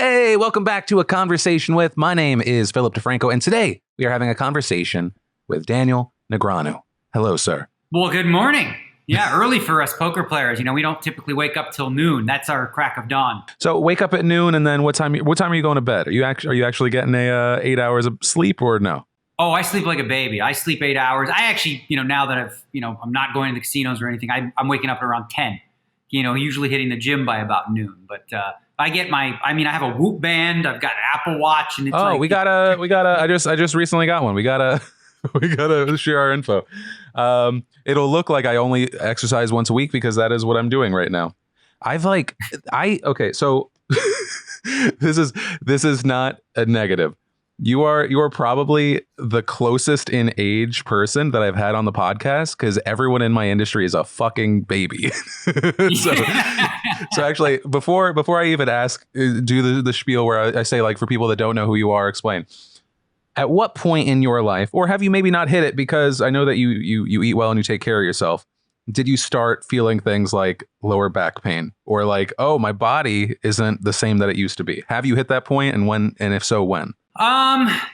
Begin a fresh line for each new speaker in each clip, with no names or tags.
Hey, welcome back to A Conversation With. My name is Philip DeFranco, and today we are having a conversation with Daniel Negreanu. Hello, sir.
Well, good morning. Yeah, early for us poker players. You know, we don't typically wake up till noon. That's our crack of dawn.
So wake up at noon, and then what time are you going to bed? Are you actually getting 8 hours of sleep or no?
Oh, I sleep like a baby. I sleep 8 hours. I actually, now that I'm not going to the casinos or anything, I'm waking up at around 10. Usually hitting the gym by about noon. But I have a Whoop band. I've got an Apple Watch, and it's
we gotta. I just recently got one. We gotta share our info. It'll look like I only exercise once a week because that is what I'm doing right now. So this is not a negative. You are probably the closest in age person that I've had on the podcast because everyone in my industry is a fucking baby. So actually, before I even do the spiel where I say, like, for people that don't know who you are, explain. At what point in your life, or have you maybe not hit it, because I know that you eat well and you take care of yourself, did you start feeling things like lower back pain or like, oh, my body isn't the same that it used to be? Have you hit that point, and when, and if so, when?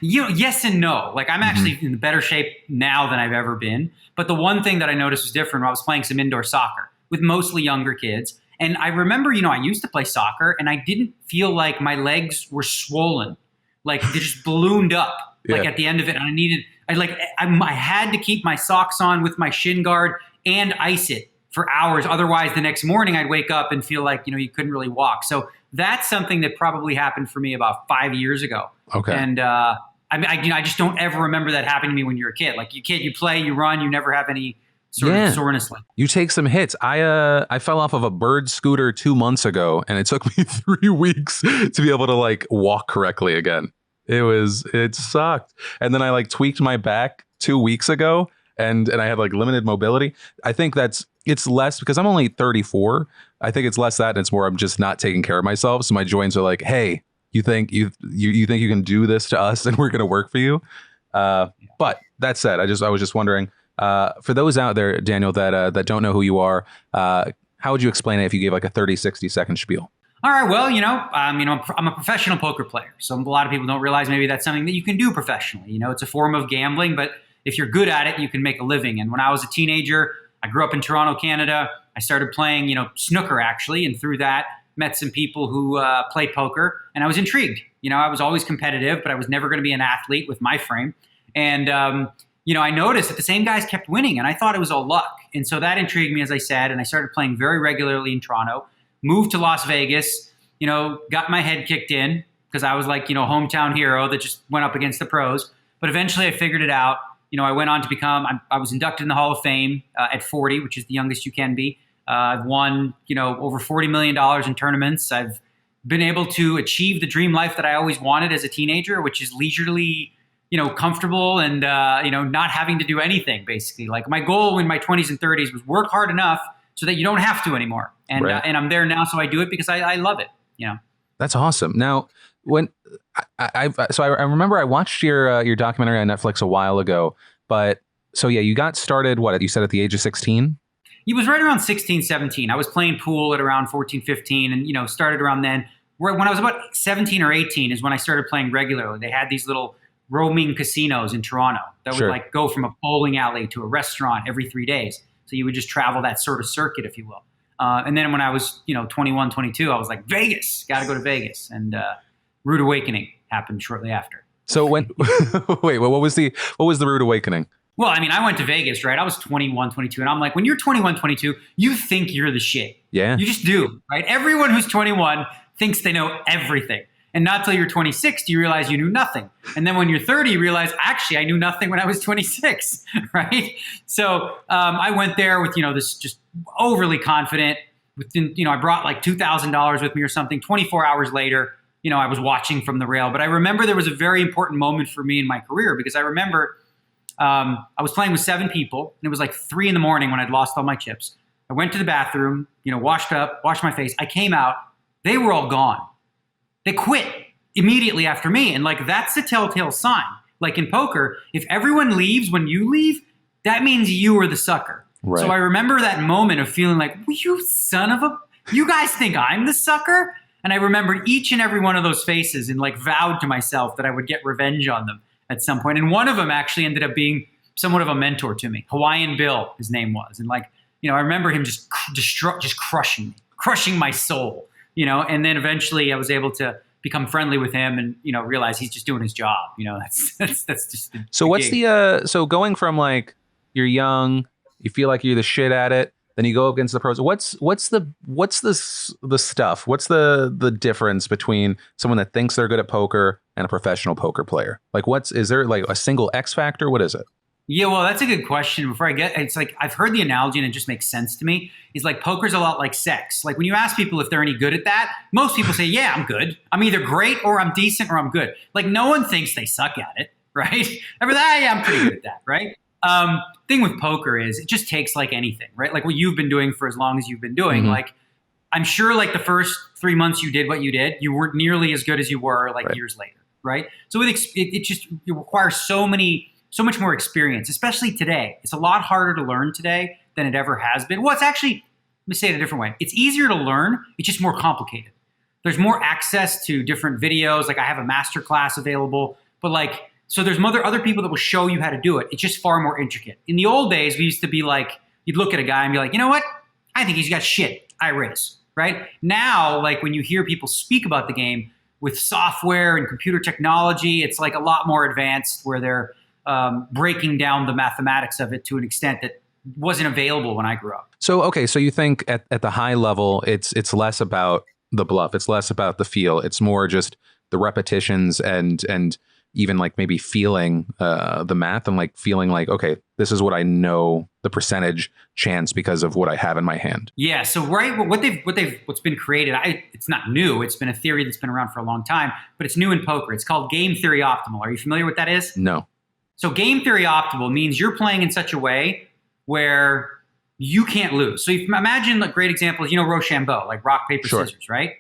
Yes and no. Like, I'm actually in better shape now than I've ever been. But the one thing that I noticed was different when I was playing some indoor soccer with mostly younger kids. And I remember, I used to play soccer and I didn't feel like my legs were swollen. Like, they just ballooned up at the end of it. And I had to keep my socks on with my shin guard and ice it for hours. Otherwise, the next morning I'd wake up and feel like, you couldn't really walk. So that's something that probably happened for me about 5 years ago.
Okay.
And I just don't ever remember that happening to me when you're a kid. Like, you play, you run, you never have any sort of soreness. Like,
you take some hits. I fell off of a bird scooter 2 months ago, and it took me 3 weeks to be able to like walk correctly again. It sucked. And then I tweaked my back 2 weeks ago, and I had limited mobility. I think it's less because I'm only 34. I think it's less that, and it's more I'm just not taking care of myself. So my joints are like, hey, you think you think you can do this to us and we're going to work for you? But that said, I was just wondering, for those out there, Daniel, that don't know who you are, how would you explain it if you gave a 30, 60 second spiel?
All right, well, I'm a professional poker player. So a lot of people don't realize maybe that's something that you can do professionally. It's a form of gambling, but if you're good at it, you can make a living. And when I was a teenager, I grew up in Toronto, Canada. I started playing, snooker actually, and through that, met some people who play poker, and I was intrigued. I was always competitive, but I was never going to be an athlete with my frame. And, I noticed that the same guys kept winning, and I thought it was all luck. And so that intrigued me, as I said, and I started playing very regularly in Toronto, moved to Las Vegas, got my head kicked in because I was hometown hero that just went up against the pros. But eventually I figured it out. I went on to I was inducted in the Hall of Fame at 40, which is the youngest you can be. I've won, over $40 million in tournaments. I've been able to achieve the dream life that I always wanted as a teenager, which is leisurely, comfortable and, not having to do anything, basically. Like, my goal in my 20s and 30s was work hard enough so that you don't have to anymore. And
right.
And I'm there now, so I do it because I love it,
That's awesome. Now, when I remember I watched your documentary on Netflix a while ago, but so yeah, you got started, what, you said at the age of 16?
It was right around 16, 17. I was playing pool at around 14, 15 and, started around then. When I was about 17 or 18 is when I started playing regularly. They had these little roaming casinos in Toronto that would go from a bowling alley to a restaurant every 3 days. So you would just travel that sort of circuit, if you will. And then when I was, 21, 22, I was like, Vegas, got to go to Vegas. And Rude Awakening happened shortly after.
So when, wait, what was the Rude Awakening?
Well, I went to Vegas, right? I was 21, 22. And I'm like, when you're 21, 22, you think you're the shit.
Yeah.
You just do, right? Everyone who's 21 thinks they know everything. And not till you're 26 do you realize you knew nothing. And then when you're 30, you realize, actually, I knew nothing when I was 26, right? So I went there with, this just overly confident. I brought $2,000 with me or something. 24 hours later, I was watching from the rail. But I remember there was a very important moment for me in my career because I remember I was playing with 7 people. And it was 3 a.m. when I'd lost all my chips. I went to the bathroom, washed up, washed my face. I came out. They were all gone. They quit immediately after me. And that's a telltale sign. Like in poker, if everyone leaves when you leave, that means you were the sucker. Right. So I remember that moment of feeling like, well, you guys think I'm the sucker? And I remembered each and every one of those faces and like vowed to myself that I would get revenge on them at some point. And one of them actually ended up being somewhat of a mentor to me. Hawaiian Bill, his name was. And like, you know, I remember him just crushing me, crushing my soul, you know, and then eventually I was able to become friendly with him and, you know, realize he's just doing his job. You know, that's just
so what's
gig.
so going from like you're young, you feel like you're the shit at it, then you go against the pros. What's the stuff? What's the difference between someone that thinks they're good at poker and a professional poker player? Like is there like a single X factor? What is it?
Yeah, well, that's a good question. Before I get, it's like I've heard the analogy and it just makes sense to me. Is like poker's a lot like sex. Like when you ask people if they're any good at that, most people say, "Yeah, I'm good. I'm either great or I'm decent or I'm good." Like no one thinks they suck at it, right? Everyone's like, "Yeah, I'm pretty good at that," right? Thing with poker is it just takes like anything, right? Like what you've been doing for as long as you've been doing.
Mm-hmm.
Like I'm sure like the first 3 months you did what you did, you weren't nearly as good as you were like years later, right? So it requires so much more experience, especially today. It's a lot harder to learn today than it ever has been. Well, it's actually, let me say it a different way. It's easier to learn. It's just more complicated. There's more access to different videos. Like I have a master class available, but like, so there's other people that will show you how to do it. It's just far more intricate. In the old days, we used to be like, you'd look at a guy and be like, you know what? I think he's got shit. I raise, right? Now, like when you hear people speak about the game with software and computer technology, it's like a lot more advanced where they're breaking down the mathematics of it to an extent that wasn't available when I grew up.
So, okay. So you think at the high level, it's less about the bluff. It's less about the feel. It's more just the repetitions and even like maybe feeling the math and like feeling like, okay, this is what I know the percentage chance because of what I have in my hand.
Yeah. So what's been created, it's not new. It's been a theory that's been around for a long time, but it's new in poker. It's called game theory optimal. Are you familiar with what that is?
No.
So game theory optimal means you're playing in such a way where you can't lose. So imagine a great example is, you know, Rochambeau, like rock, paper, scissors, right?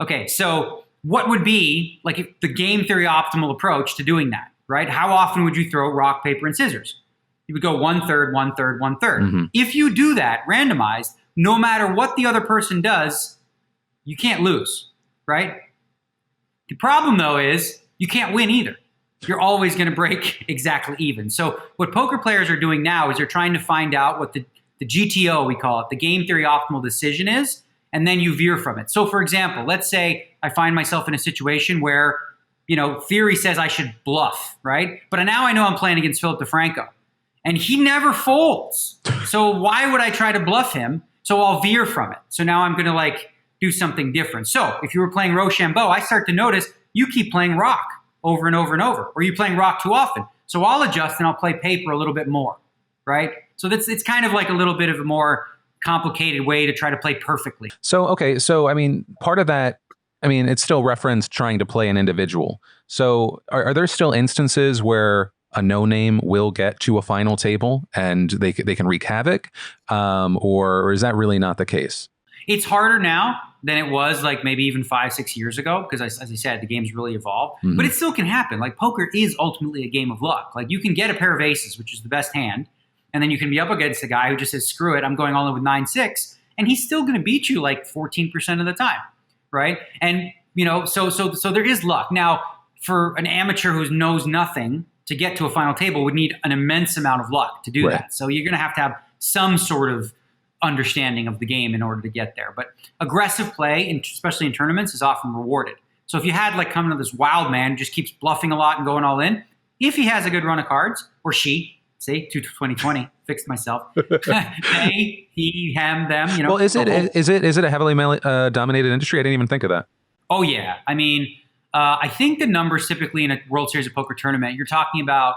Okay, so what would be like the game theory optimal approach to doing that, right? How often would you throw rock, paper, and scissors? You would go 1/3, 1/3, 1/3.
Mm-hmm.
If you do that randomized, no matter what the other person does, you can't lose, right? The problem though is you can't win either. You're always going to break exactly even. So what poker players are doing now is they're trying to find out what the GTO, we call it, the game theory optimal decision is, and then you veer from it. So for example, let's say I find myself in a situation where, you know, theory says I should bluff, right? But now I know I'm playing against Philip DeFranco, and he never folds. So why would I try to bluff him? So I'll veer from it. So now I'm going to like do something different. So if you were playing Rochambeau, I start to notice you keep playing rock over and over and over, or you're playing rock too often. So I'll adjust and I'll play paper a little bit more, right? So it's kind of like a little bit of a more complicated way to try to play perfectly.
So, okay. So, I mean, part of that, I mean, it's still referenced trying to play an individual. So are there still instances where a no-name will get to a final table and they can wreak havoc? Or is that really not the case?
It's harder now than it was like maybe even 5-6 years ago because as I said, the game's really evolved. Mm-hmm. But it still can happen. Like poker is ultimately a game of luck. Like you can get a pair of aces, which is the best hand, and then you can be up against a guy who just says, screw it, I'm going all in with 9-6, and he's still going to beat you like 14% of the time, right? And you know, so there is luck. Now, for an amateur who knows nothing to get to a final table would need an immense amount of luck to do that. So you're going to have some sort of understanding of the game in order to get there. But aggressive play, especially in tournaments, is often rewarded. So if you had like coming to this wild man who just keeps bluffing a lot and going all in, if he has a good run of cards, or she, see, 2020, fixed myself. They, he, him, them, you know.
Well, is it a heavily dominated industry? I didn't even think of that.
Oh yeah. I mean, I think the numbers typically in a World Series of Poker tournament, you're talking about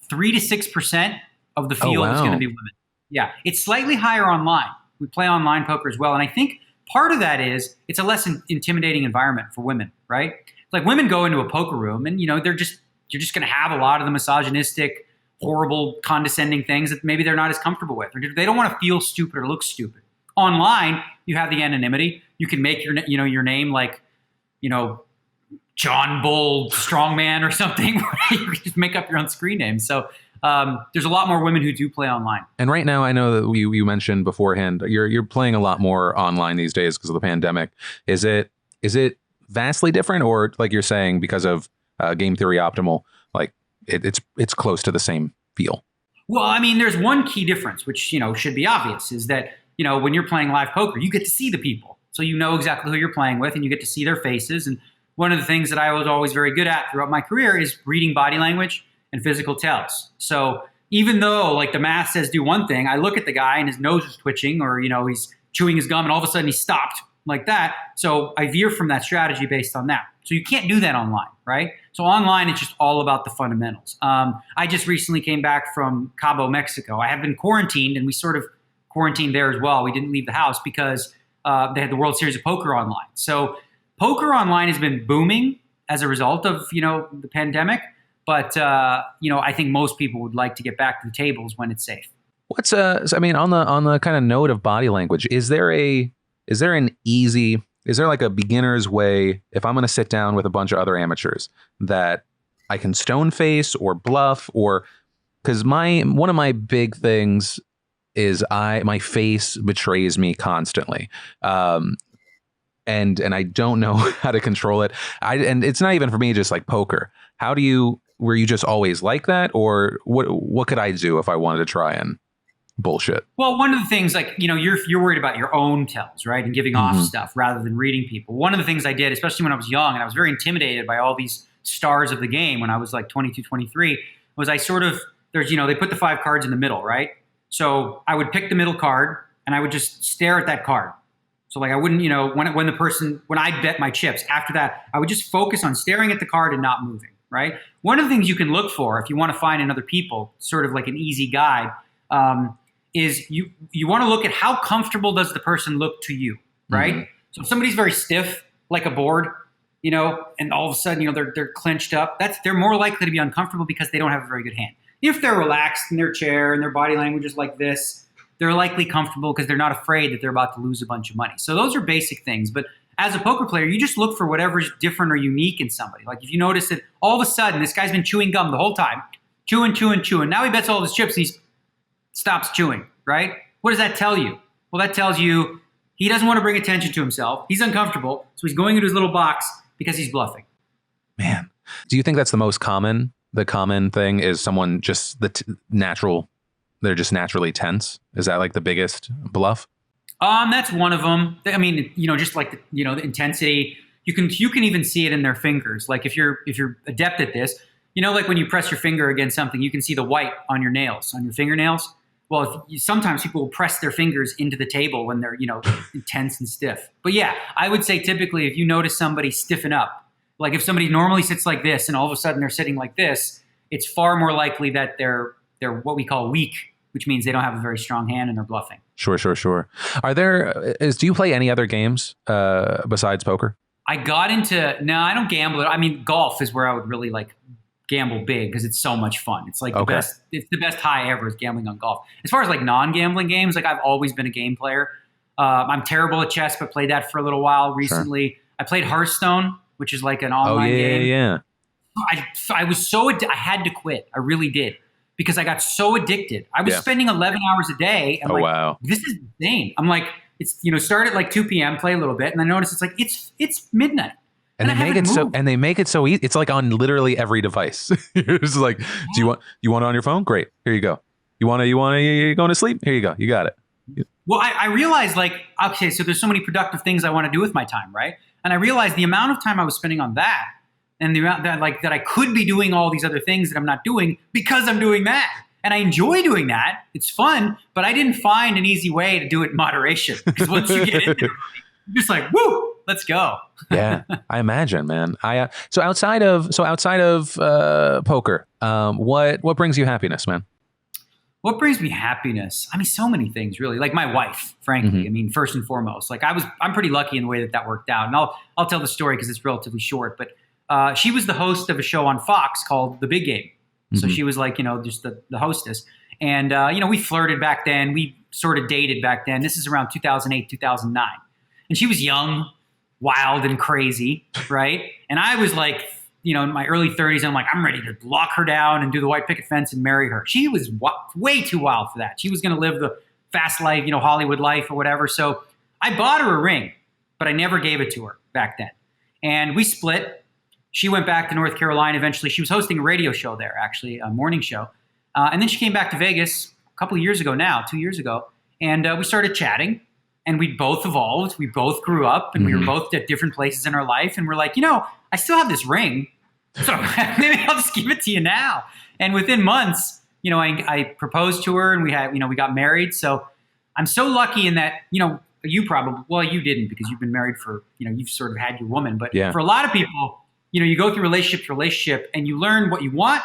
3 to 6% of the field is going to be women. Yeah, it's slightly higher online. We play online poker as well. And I think part of that is it's a less intimidating environment for women, right? Like women go into a poker room and, you know, you're just going to have a lot of the misogynistic, horrible, condescending things that maybe they're not as comfortable with. Or they don't want to feel stupid or look stupid. Online, you have the anonymity. You can make your name like, you know, John Bull Strongman or something. You can just make up your own screen name. So there's a lot more women who do play online. And
right now, I know that you mentioned beforehand, you're playing a lot more online these days because of the pandemic. Is it is it vastly different, or like you're saying, because of game theory optimal, like it's close to the same feel?
Well, I mean, there's one key difference, which, should be obvious, is that, when you're playing live poker, you get to see the people. So you know exactly who you're playing with and you get to see their faces. And one of the things that I was always very good at throughout my career is reading body language and physical tells. So even though like the math says do one thing, I look at the guy and his nose is twitching, or, he's chewing his gum and all of a sudden he stopped like that. So I veer from that strategy based on that. So you can't do that online, right? So online, it's just all about the fundamentals. I just recently came back from Cabo, Mexico. I have been quarantined, and we sort of quarantined there as well. We didn't leave the house because they had the World Series of Poker online. So poker online has been booming as a result of, the pandemic. But, I think most people would like to get back to the tables when it's safe.
What's on the kind of note of body language, is there like a beginner's way, if I'm going to sit down with a bunch of other amateurs, that I can stone face or bluff, or because one of my big things is my face betrays me constantly. And I don't know how to control it. And it's not even for me, just like poker. Were you just always like that, or what could I do if I wanted to try and bullshit?
Well, one of the things, like, you're worried about your own tells, right? And giving off stuff rather than reading people. One of the things I did, especially when I was young, and I was very intimidated by all these stars of the game when I was like 22, 23, was I sort of, they put the 5 cards in the middle, right? So I would pick the middle card and I would just stare at that card. So like I wouldn't, when I bet my chips, after that, I would just focus on staring at the card and not moving, right? One of the things you can look for if you want to find in other people, sort of like an easy guide, is you want to look at how comfortable does the person look to you, right? Mm-hmm. So if somebody's very stiff, like a board, and all of a sudden, they're clenched up, they're more likely to be uncomfortable because they don't have a very good hand. If they're relaxed in their chair and their body language is like this, they're likely comfortable because they're not afraid that they're about to lose a bunch of money. So those are basic things. But as a poker player, you just look for whatever's different or unique in somebody. Like if you notice that all of a sudden this guy's been chewing gum the whole time, chewing. Now he bets all his chips and he stops chewing, right? What does that tell you? Well, that tells you he doesn't want to bring attention to himself. He's uncomfortable, so he's going into his little box because he's bluffing.
Man, do you think that's the most common? The common thing is someone just they're just naturally tense. Is that like the biggest bluff?
That's one of them. I mean, just like the intensity. You can even see it in their fingers. Like if you're adept at this, like when you press your finger against something, you can see the white on your nails, on your fingernails. Well, sometimes people will press their fingers into the table when they're intense and stiff. But yeah, I would say typically if you notice somebody stiffen up, like if somebody normally sits like this and all of a sudden they're sitting like this, it's far more likely that they're what we call weak, which means they don't have a very strong hand and they're bluffing.
Sure. Do you play any other games besides poker?
I don't gamble. I mean, golf is where I would really like gamble big because it's so much fun. It's like the best high ever is gambling on golf. As far as like non-gambling games, like I've always been a game player. I'm terrible at chess, but played that for a little while recently. Sure. I played Hearthstone, which is like an online game.
Yeah.
I was I had to quit. I really did. Because I got so addicted. I was spending 11 hours a day. And
wow.
This is insane. I'm like, it's, start at like 2 p.m., play a little bit. And I notice it's like, it's midnight.
And they make it so easy. It's like on literally every device. It's like, do you want it on your phone? Great. Here you go. You going to sleep? Here you go. You got it.
Well, I realized like, okay, so there's so many productive things I want to do with my time, right? And I realized the amount of time I was spending on that and the amount that I could be doing all these other things that I'm not doing because I'm doing that. And I enjoy doing that. It's fun, but I didn't find an easy way to do it in moderation. Because once you get into it, you're just like, woo, let's go.
Yeah, I imagine, man. So outside of poker, what brings you happiness, man?
What brings me happiness? I mean, so many things, really. Like my wife, frankly. Mm-hmm. I mean, first and foremost. Like I'm pretty lucky in the way that worked out. And I'll tell the story because it's relatively short. But she was the host of a show on Fox called The Big Game. So she was like, just the hostess. And, we flirted back then. We sort of dated back then. This is around 2008, 2009. And she was young, wild, and crazy, right? And I was like, in my early 30s, and I'm like, I'm ready to lock her down and do the white picket fence and marry her. She was way too wild for that. She was going to live the fast life, Hollywood life or whatever. So I bought her a ring, but I never gave it to her. back then. And we split. She went back to North Carolina eventually. She was hosting a radio show there, actually, a morning show. And then she came back to Vegas a couple of years ago now, 2 years ago. And we started chatting. And we both evolved. We both grew up. And we were both at different places in our life. And we're like, I still have this ring. So maybe I'll just give it to you now. And within months, I proposed to her and we got married. So I'm so lucky in that, you probably, well, you didn't because you've been married for, you've sort of had your woman. But for a lot of people, you go through relationship to relationship and you learn what you want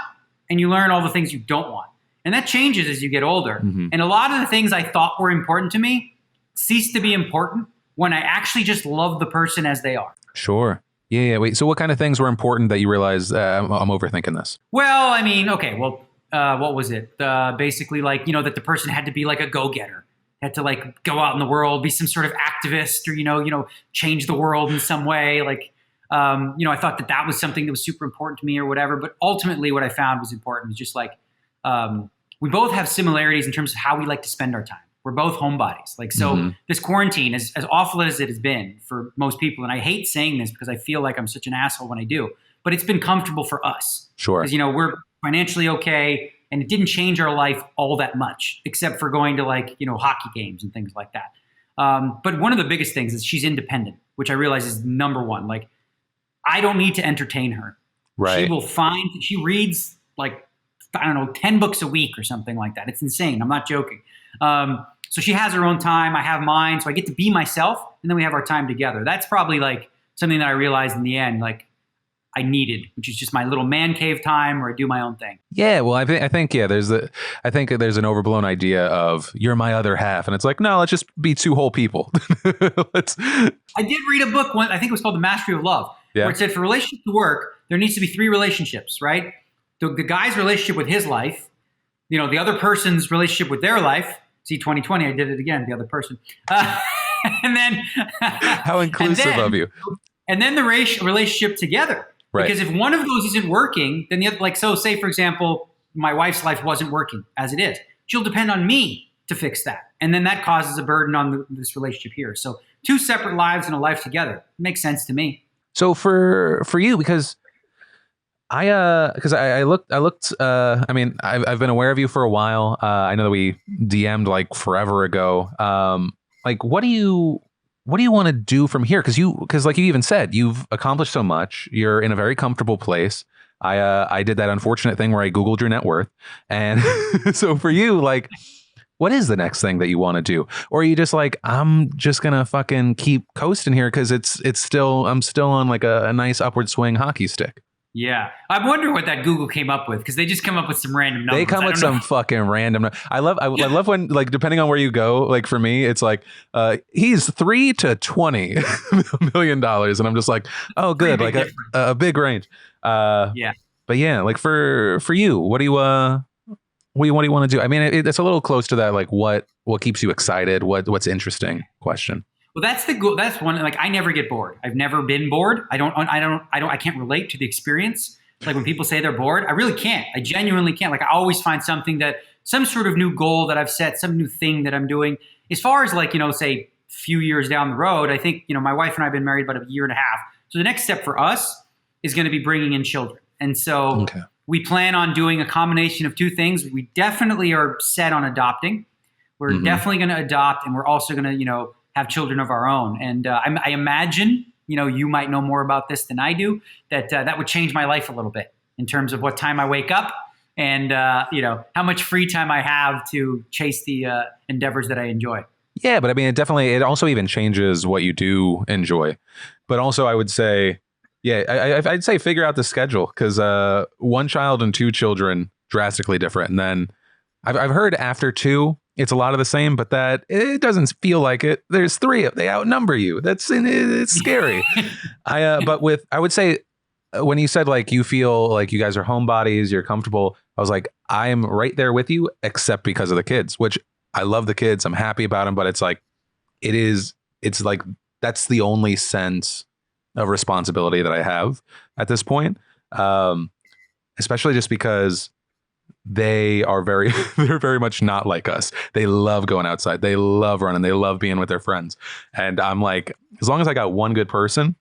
and you learn all the things you don't want. And that changes as you get older. And a lot of the things I thought were important to me cease to be important when I actually just love the person as they are.
Sure. Yeah. Wait. So what kind of things were important that you realized I'm overthinking this?
Well, I mean, okay. Well, what was it? Basically, like, that the person had to be like a go-getter, had to like go out in the world, be some sort of activist, or change the world in some way. Like, I thought that was something that was super important to me, or whatever. But ultimately, what I found was important was just like we both have similarities in terms of how we like to spend our time. We're both homebodies. Like, so this quarantine, as awful as it has been for most people, and I hate saying this because I feel like I'm such an asshole when I do, but it's been comfortable for us.
Sure.
Because, we're financially okay, and it didn't change our life all that much, except for going to like, hockey games and things like that. But one of the biggest things is she's independent, which I realize is number one. Like, I don't need to entertain her.
Right.
She reads like, 10 books a week or something like that. It's insane. I'm not joking. So she has her own time. I have mine. So I get to be myself, and then we have our time together. That's probably like something that I realized in the end, like I needed, which is just my little man cave time where I do my own thing. Yeah.
Well, I think there's an overblown idea of you're my other half. And it's like, no, let's just be two whole people.
I did read a book I think it was called The Mastery of Love, where it said for relationship to work, there needs to be 3 relationships, right? The guy's relationship with his life, the other person's relationship with their life. See, 2020, I did it again, the other person. And then
how inclusive of you.
And then the relationship together. Right. Because if one of those isn't working, then the other, like, so say, for example, my wife's life wasn't working as it is. She'll depend on me to fix that. And then that causes a burden on this relationship here. So 2 separate lives and a life together. It makes sense to me.
So for you, because I looked, I mean, I've been aware of you for a while. I know that we DM'd like forever ago. Like, what do you want to do from here? Because like you even said, you've accomplished so much. You're in a very comfortable place. I did that unfortunate thing where I Googled your net worth. And so for you, like, what is the next thing that you want to do? Or are you just like, I'm just going to fucking keep coasting here because I'm still on like a nice upward swing hockey stick?
Yeah. I wonder what that Google came up with, because they just come up with some random numbers.
They come with some fucking random. I love when, like, depending on where you go, like for me, it's like, he's $3 to $20 million. And I'm just like, oh, good. Like a big range.
Yeah.
But yeah, like for you, what do you want to do? I mean, it's a little close to that. Like what keeps you excited? What's interesting question.
Well, that's the goal. That's one. Like, I never get bored. I've never been bored. I can't relate to the experience. Like when people say they're bored, I really can't. I genuinely can't. Like, I always find some sort of new goal that I've set, some new thing that I'm doing. As far as like, say a few years down the road, I think, my wife and I have been married about a year and a half. So the next step for us is going to be bringing in children. And so we plan on doing a combination of 2 things. We definitely are set on adopting. We're definitely going to adopt, and we're also going to, have children of our own. And I imagine, you might know more about this than I do, that would change my life a little bit in terms of what time I wake up and, how much free time I have to chase the endeavors that I enjoy. Yeah,
but I mean, it also even changes what you do enjoy. But also I would say, I'd say figure out the schedule, because 1 child and 2 children, drastically different. And then I've heard after 2, it's a lot of the same, but that it doesn't feel like it. There's 3, they outnumber you. It's scary. I would say when you said like you feel like you guys are homebodies, you're comfortable, I was like, I'm right there with you, except because of the kids, which I love the kids. I'm happy about them, but it's like, it's like, that's the only sense of responsibility that I have at this point. Especially just because they're very much not like us. They love going outside. They love running. They love being with their friends. And I'm like, as long as I got one good person,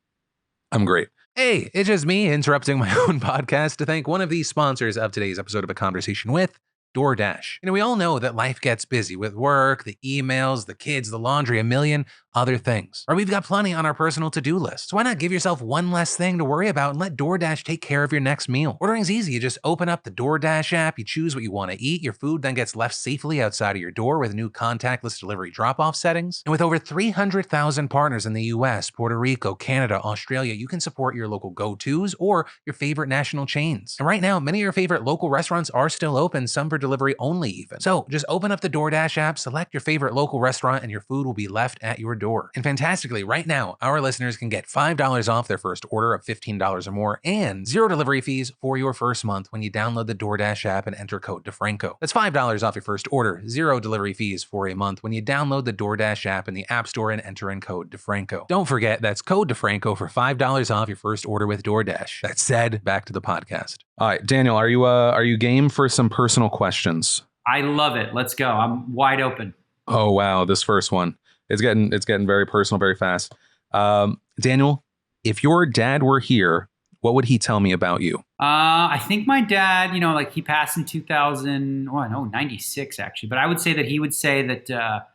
I'm great. Hey, it's just me interrupting my own podcast to thank one of the sponsors of today's episode of A Conversation With, DoorDash. We all know that life gets busy with work, the emails, the kids, the laundry, a million other things. Or we've got plenty on our personal to-do list. So why not give yourself one less thing to worry about and let DoorDash take care of your next meal? Ordering's easy. You just open up the DoorDash app, you choose what you want to eat, your food then gets left safely outside of your door with new contactless delivery drop-off settings. And with over 300,000 partners in the US, Puerto Rico, Canada, Australia, you can support your local go-tos or your favorite national chains. And right now, many of your favorite local restaurants are still open, some for delivery only even. So just open up the DoorDash app, select your favorite local restaurant, and your food will be left at your door. And fantastically, right now, our listeners can get $5 off their first order of $15 or more and 0 delivery fees for your first month when you download the DoorDash app and enter code DeFranco. That's $5 off your first order, 0 delivery fees for a month when you download the DoorDash app in the App Store and enter in code DeFranco. Don't forget, that's code DeFranco for $5 off your first order with DoorDash. That said, back to the podcast. All right, Daniel, are you game for some personal questions?
I love it. Let's go. I'm wide open.
Oh, wow. This first one. It's getting very personal, very fast. Daniel, if your dad were here, what would he tell me about you?
I think my dad, he passed in 96 actually. But I would say that he would say that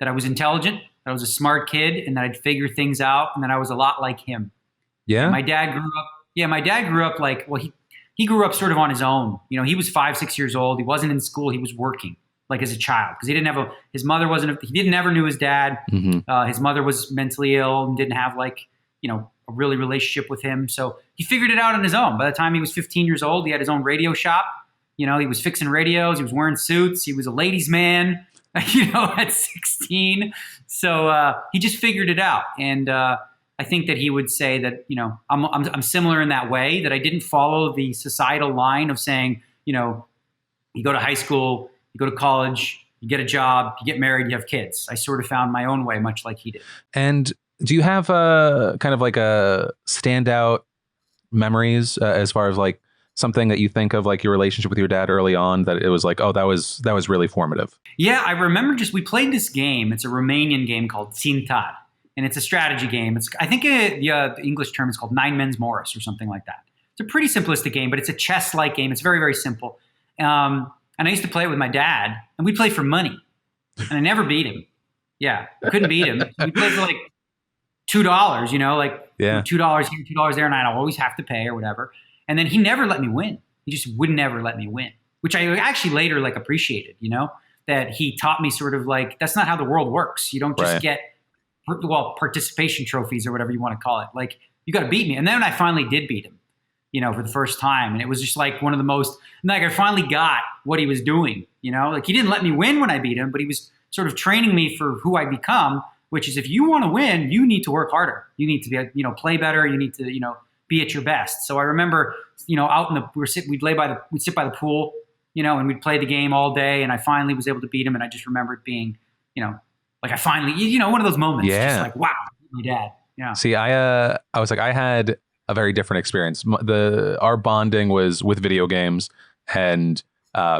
I was intelligent, that I was a smart kid, and that I'd figure things out, and that I was a lot like him. Yeah. And my dad grew up he grew up sort of on his own. He was 5-6 years old. He wasn't in school. He was working like as a child because he didn't have never knew his dad. Mm-hmm. His mother was mentally ill and didn't have a really relationship with him. So he figured it out on his own. By the time he was 15 years old, he had his own radio shop. He was fixing radios. He was wearing suits. He was a ladies' man, at 16. So he just figured it out. And I think that he would say that, I'm similar in that way, that I didn't follow the societal line of saying, you go to high school, you go to college, you get a job, you get married, you have kids. I sort of found my own way, much like he did.
And do you have a kind of like a standout memories as far as like something that you think of like your relationship with your dad early on that it was like, oh, that was really formative?
Yeah, I remember we played this game. It's a Romanian game called Țintar. And it's a strategy game. I think the English term is called Nine Men's Morris or something like that. It's a pretty simplistic game, but it's a chess-like game. It's very, very simple. And I used to play it with my dad, and we'd play for money. And I never beat him. Yeah, I couldn't beat him. We played for like $2, $2 here, $2 there, and I'd always have to pay or whatever. And then he never let me win. He just would never let me win, which I actually later appreciated, that he taught me sort of that's not how the world works. You don't just get participation trophies or whatever you want to call it. You got to beat me. And then I finally did beat him, for the first time. And it was just one of the most, I finally got what he was doing, he didn't let me win when I beat him, but he was sort of training me for who I become, which is if you want to win, you need to work harder. You need to be, play better. You need to, be at your best. So I remember, out in we'd sit by the pool, and we'd play the game all day. And I finally was able to beat him. And I just remembered being, I finally, one of those moments.
Yeah.
Just wow, my dad. Yeah.
See, I was I had a very different experience. Our bonding was with video games, and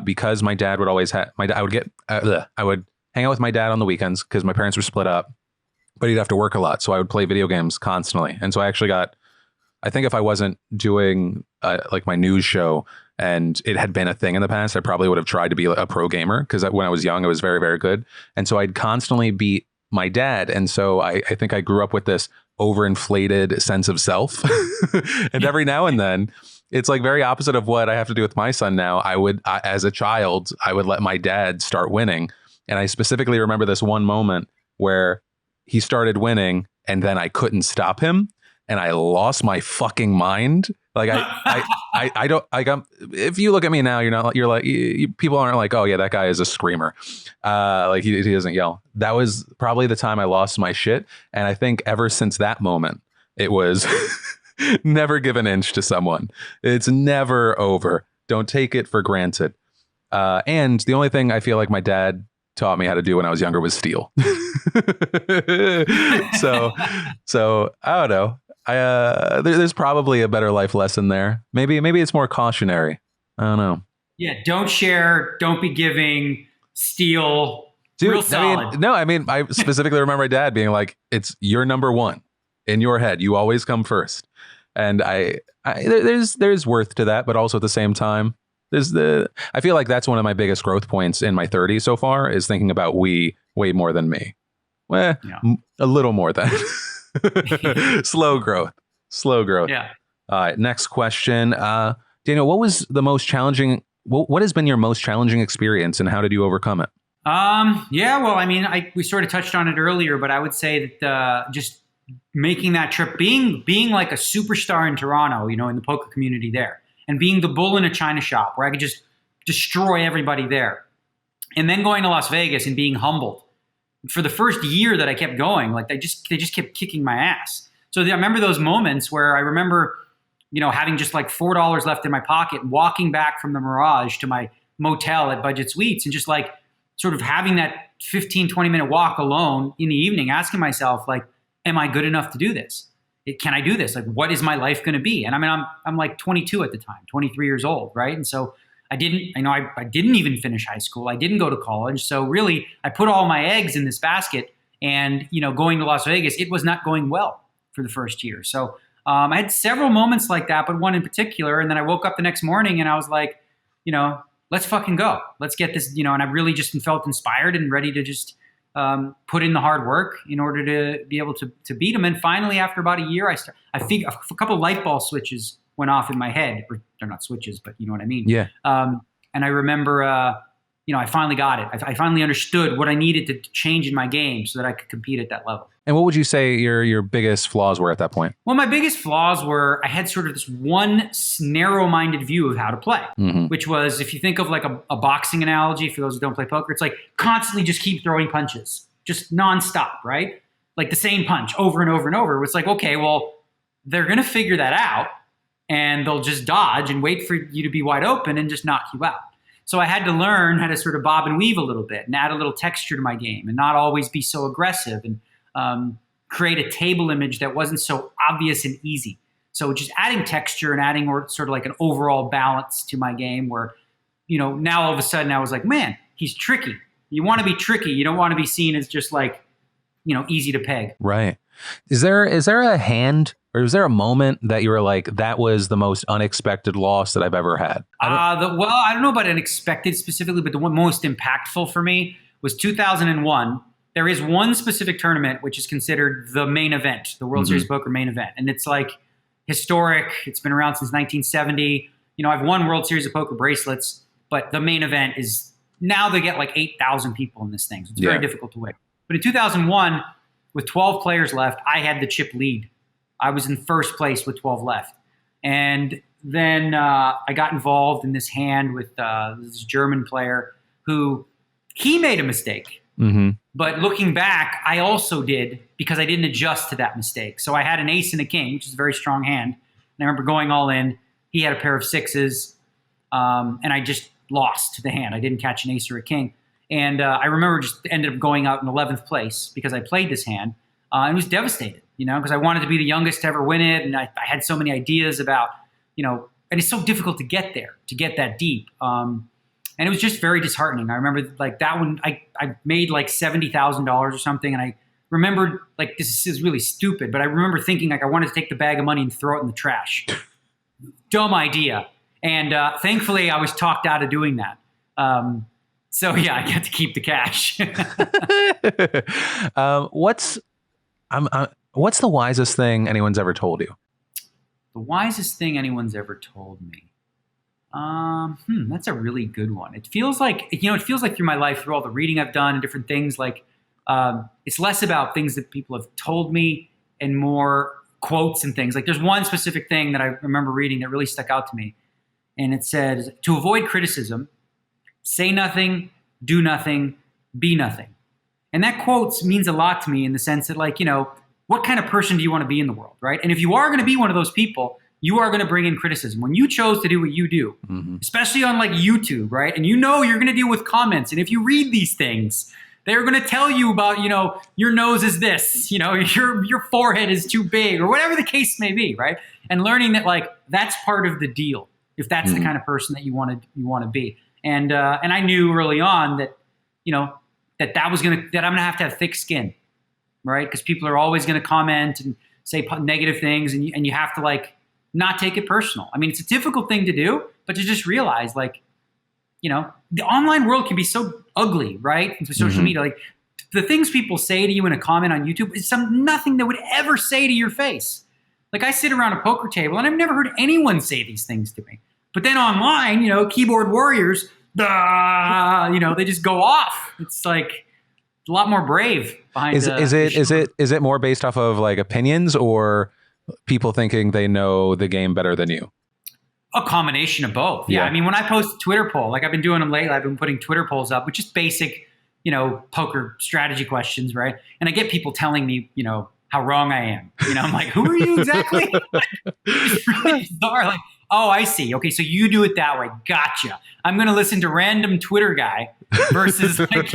because my dad would always I would hang out with my dad on the weekends because my parents were split up, but he'd have to work a lot, so I would play video games constantly. And so I actually I think if I wasn't doing my news show and it had been a thing in the past, I probably would have tried to be a pro gamer because when I was young, I was very, very good. And so I'd constantly beat my dad. And so I think I grew up with this overinflated sense of self. And every now and then, it's very opposite of what I have to do with my son now. As a child, I would let my dad start winning. And I specifically remember this one moment where he started winning and then I couldn't stop him. And I lost my fucking mind. I don't, if you look at me now, people aren't like, oh yeah, that guy is a screamer. He doesn't yell. That was probably the time I lost my shit. And I think ever since that moment, it was never give an inch to someone. It's never over. Don't take it for granted. And the only thing I feel like my dad taught me how to do when I was younger was steal. So I don't know. There's probably a better life lesson there. Maybe it's more cautionary. I don't know.
Yeah, don't share, don't be giving, steal. Dude, real solid.
I specifically remember my dad being like, "It's your number one. In your head, you always come first. And there's worth to that, but also at the same time, I feel like that's one of my biggest growth points in my 30s so far is thinking about we way more than me. Well,
Yeah.
a little more than slow growth.
Yeah.
All right. Next question. Daniel, what was the most challenging? What has been your most challenging experience and how did you overcome it?
Yeah, well, I mean, we sort of touched on it earlier, but I would say that just making that trip, being like a superstar in Toronto, in the poker community there, and being the bull in a china shop where I could just destroy everybody there, and then going to Las Vegas and being humbled for the first year that I kept going, like they just kept kicking my ass. So I remember those moments where I remember, having just like $4 left in my pocket, walking back from the Mirage to my motel at Budget Suites, and just like sort of having that 15, 20-minute walk alone in the evening, asking myself, like, am I good enough to do this? Can I do this? Like, what is my life going to be? And I mean, I'm like 22 at the time, 23 years old, right? And so I didn't even finish high school. I didn't go to college. So really, I put all my eggs in this basket, and, going to Las Vegas, it was not going well for the first year. So I had several moments like that, but one in particular. And then I woke up the next morning and I was like, let's fucking go. Let's get this, and I really just felt inspired and ready to just put in the hard work in order to be able to beat them. And finally, after about a year, I think a couple of light bulb switches went off in my head. Or they're not switches, but you know what I mean?
Yeah.
And I remember, I finally got it. I finally understood what I needed to change in my game so that I could compete at that level.
And what would you say your biggest flaws were at that point?
Well, my biggest flaws were I had sort of this one narrow-minded view of how to play, which was, if you think of like a boxing analogy, for those who don't play poker, it's like constantly just keep throwing punches, just nonstop, right? Like the same punch over and over and over. It's like, okay, well, they're going to figure that out and they'll just dodge and wait for you to be wide open and just knock you out. So I had to learn how to sort of bob and weave a little bit and add a little texture to my game and not always be so aggressive and create a table image that wasn't so obvious and easy. So just adding texture and adding sort of like an overall balance to my game where, now all of a sudden I was like, man, he's tricky. You want to be tricky. You don't want to be seen as just like, easy to peg.
Right. Is there a hand or is there a moment that you were like, that was the most unexpected loss that I've ever had?
I don't know about unexpected specifically, but the one most impactful for me was 2001. There is one specific tournament which is considered the main event, the World Series of Poker main event. And it's like historic. It's been around since 1970. I've won World Series of Poker bracelets, but the main event is now they get like 8,000 people in this thing. So it's very difficult to win. But in 2001, with 12 players left, I had the chip lead. I was in first place with 12 left. And then I got involved in this hand with this German player who he made a mistake. But looking back, I also did because I didn't adjust to that mistake. So I had an ace and a king, which is a very strong hand. And I remember going all in. He had a pair of sixes, and I just lost the hand. I didn't catch an ace or a king. And I remember just ended up going out in 11th place because I played this hand. And was devastated, because I wanted to be the youngest to ever win it. And I had so many ideas about, and it's so difficult to get there, to get that deep. And it was just very disheartening. I remember like that one, I made like $70,000 or something. And I remembered like, this is really stupid, but I remember thinking like I wanted to take the bag of money and throw it in the trash. Dumb idea. And thankfully I was talked out of doing that. So yeah, I get to keep the cash.
What's the wisest thing anyone's ever told you?
The wisest thing anyone's ever told me. That's a really good one. It feels like through my life, through all the reading I've done and different things, like it's less about things that people have told me and more quotes and things. Like there's one specific thing that I remember reading that really stuck out to me. And it says, to avoid criticism, say nothing, do nothing, be nothing. And that quote means a lot to me in the sense that like, what kind of person do you want to be in the world, right? And if you are going to be one of those people, you are going to bring in criticism. When you chose to do what you do, especially on like YouTube, right? And you're going to deal with comments. And if you read these things, they're going to tell you about, your nose is this, your forehead is too big or whatever the case may be, right? And learning that like, that's part of the deal. If that's the kind of person that you want to be. And I knew early on that, that I'm going to have thick skin, right? Because people are always going to comment and say negative things, and you have to like not take it personal. I mean, it's a difficult thing to do, but to just realize like, the online world can be so ugly, right? Through social media, like the things people say to you in a comment on YouTube is nothing that would ever say to your face. Like I sit around a poker table and I've never heard anyone say these things to me. But then online, keyboard warriors, they just go off. It's like a lot more brave behind. Is
it more based off of like opinions or people thinking they know the game better than you?
A combination of both. Yeah. I mean, when I post a Twitter poll, like I've been doing them lately, I've been putting Twitter polls up, which is basic, poker strategy questions, right? And I get people telling me, how wrong I am. I'm like, who are you exactly? It's really bizarre. Like, oh, I see. Okay, so you do it that way. Gotcha. I'm going to listen to random Twitter guy versus like,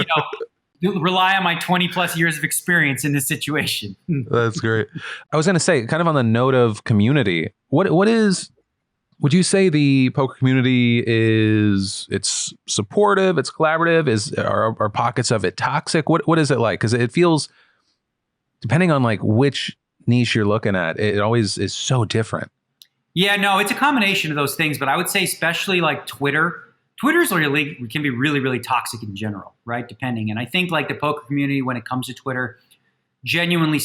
rely on my 20 plus years of experience in this situation.
That's great. I was going to say, kind of on the note of community, would you say the poker community it's supportive, it's collaborative, are pockets of it toxic? What is it like? Because it feels, depending on like which niche you're looking at, it always is so different.
Yeah, no, it's a combination of those things, but I would say especially like Twitter's really can be really, really toxic in general, right? Depending. And I think like the poker community, when it comes to Twitter, generally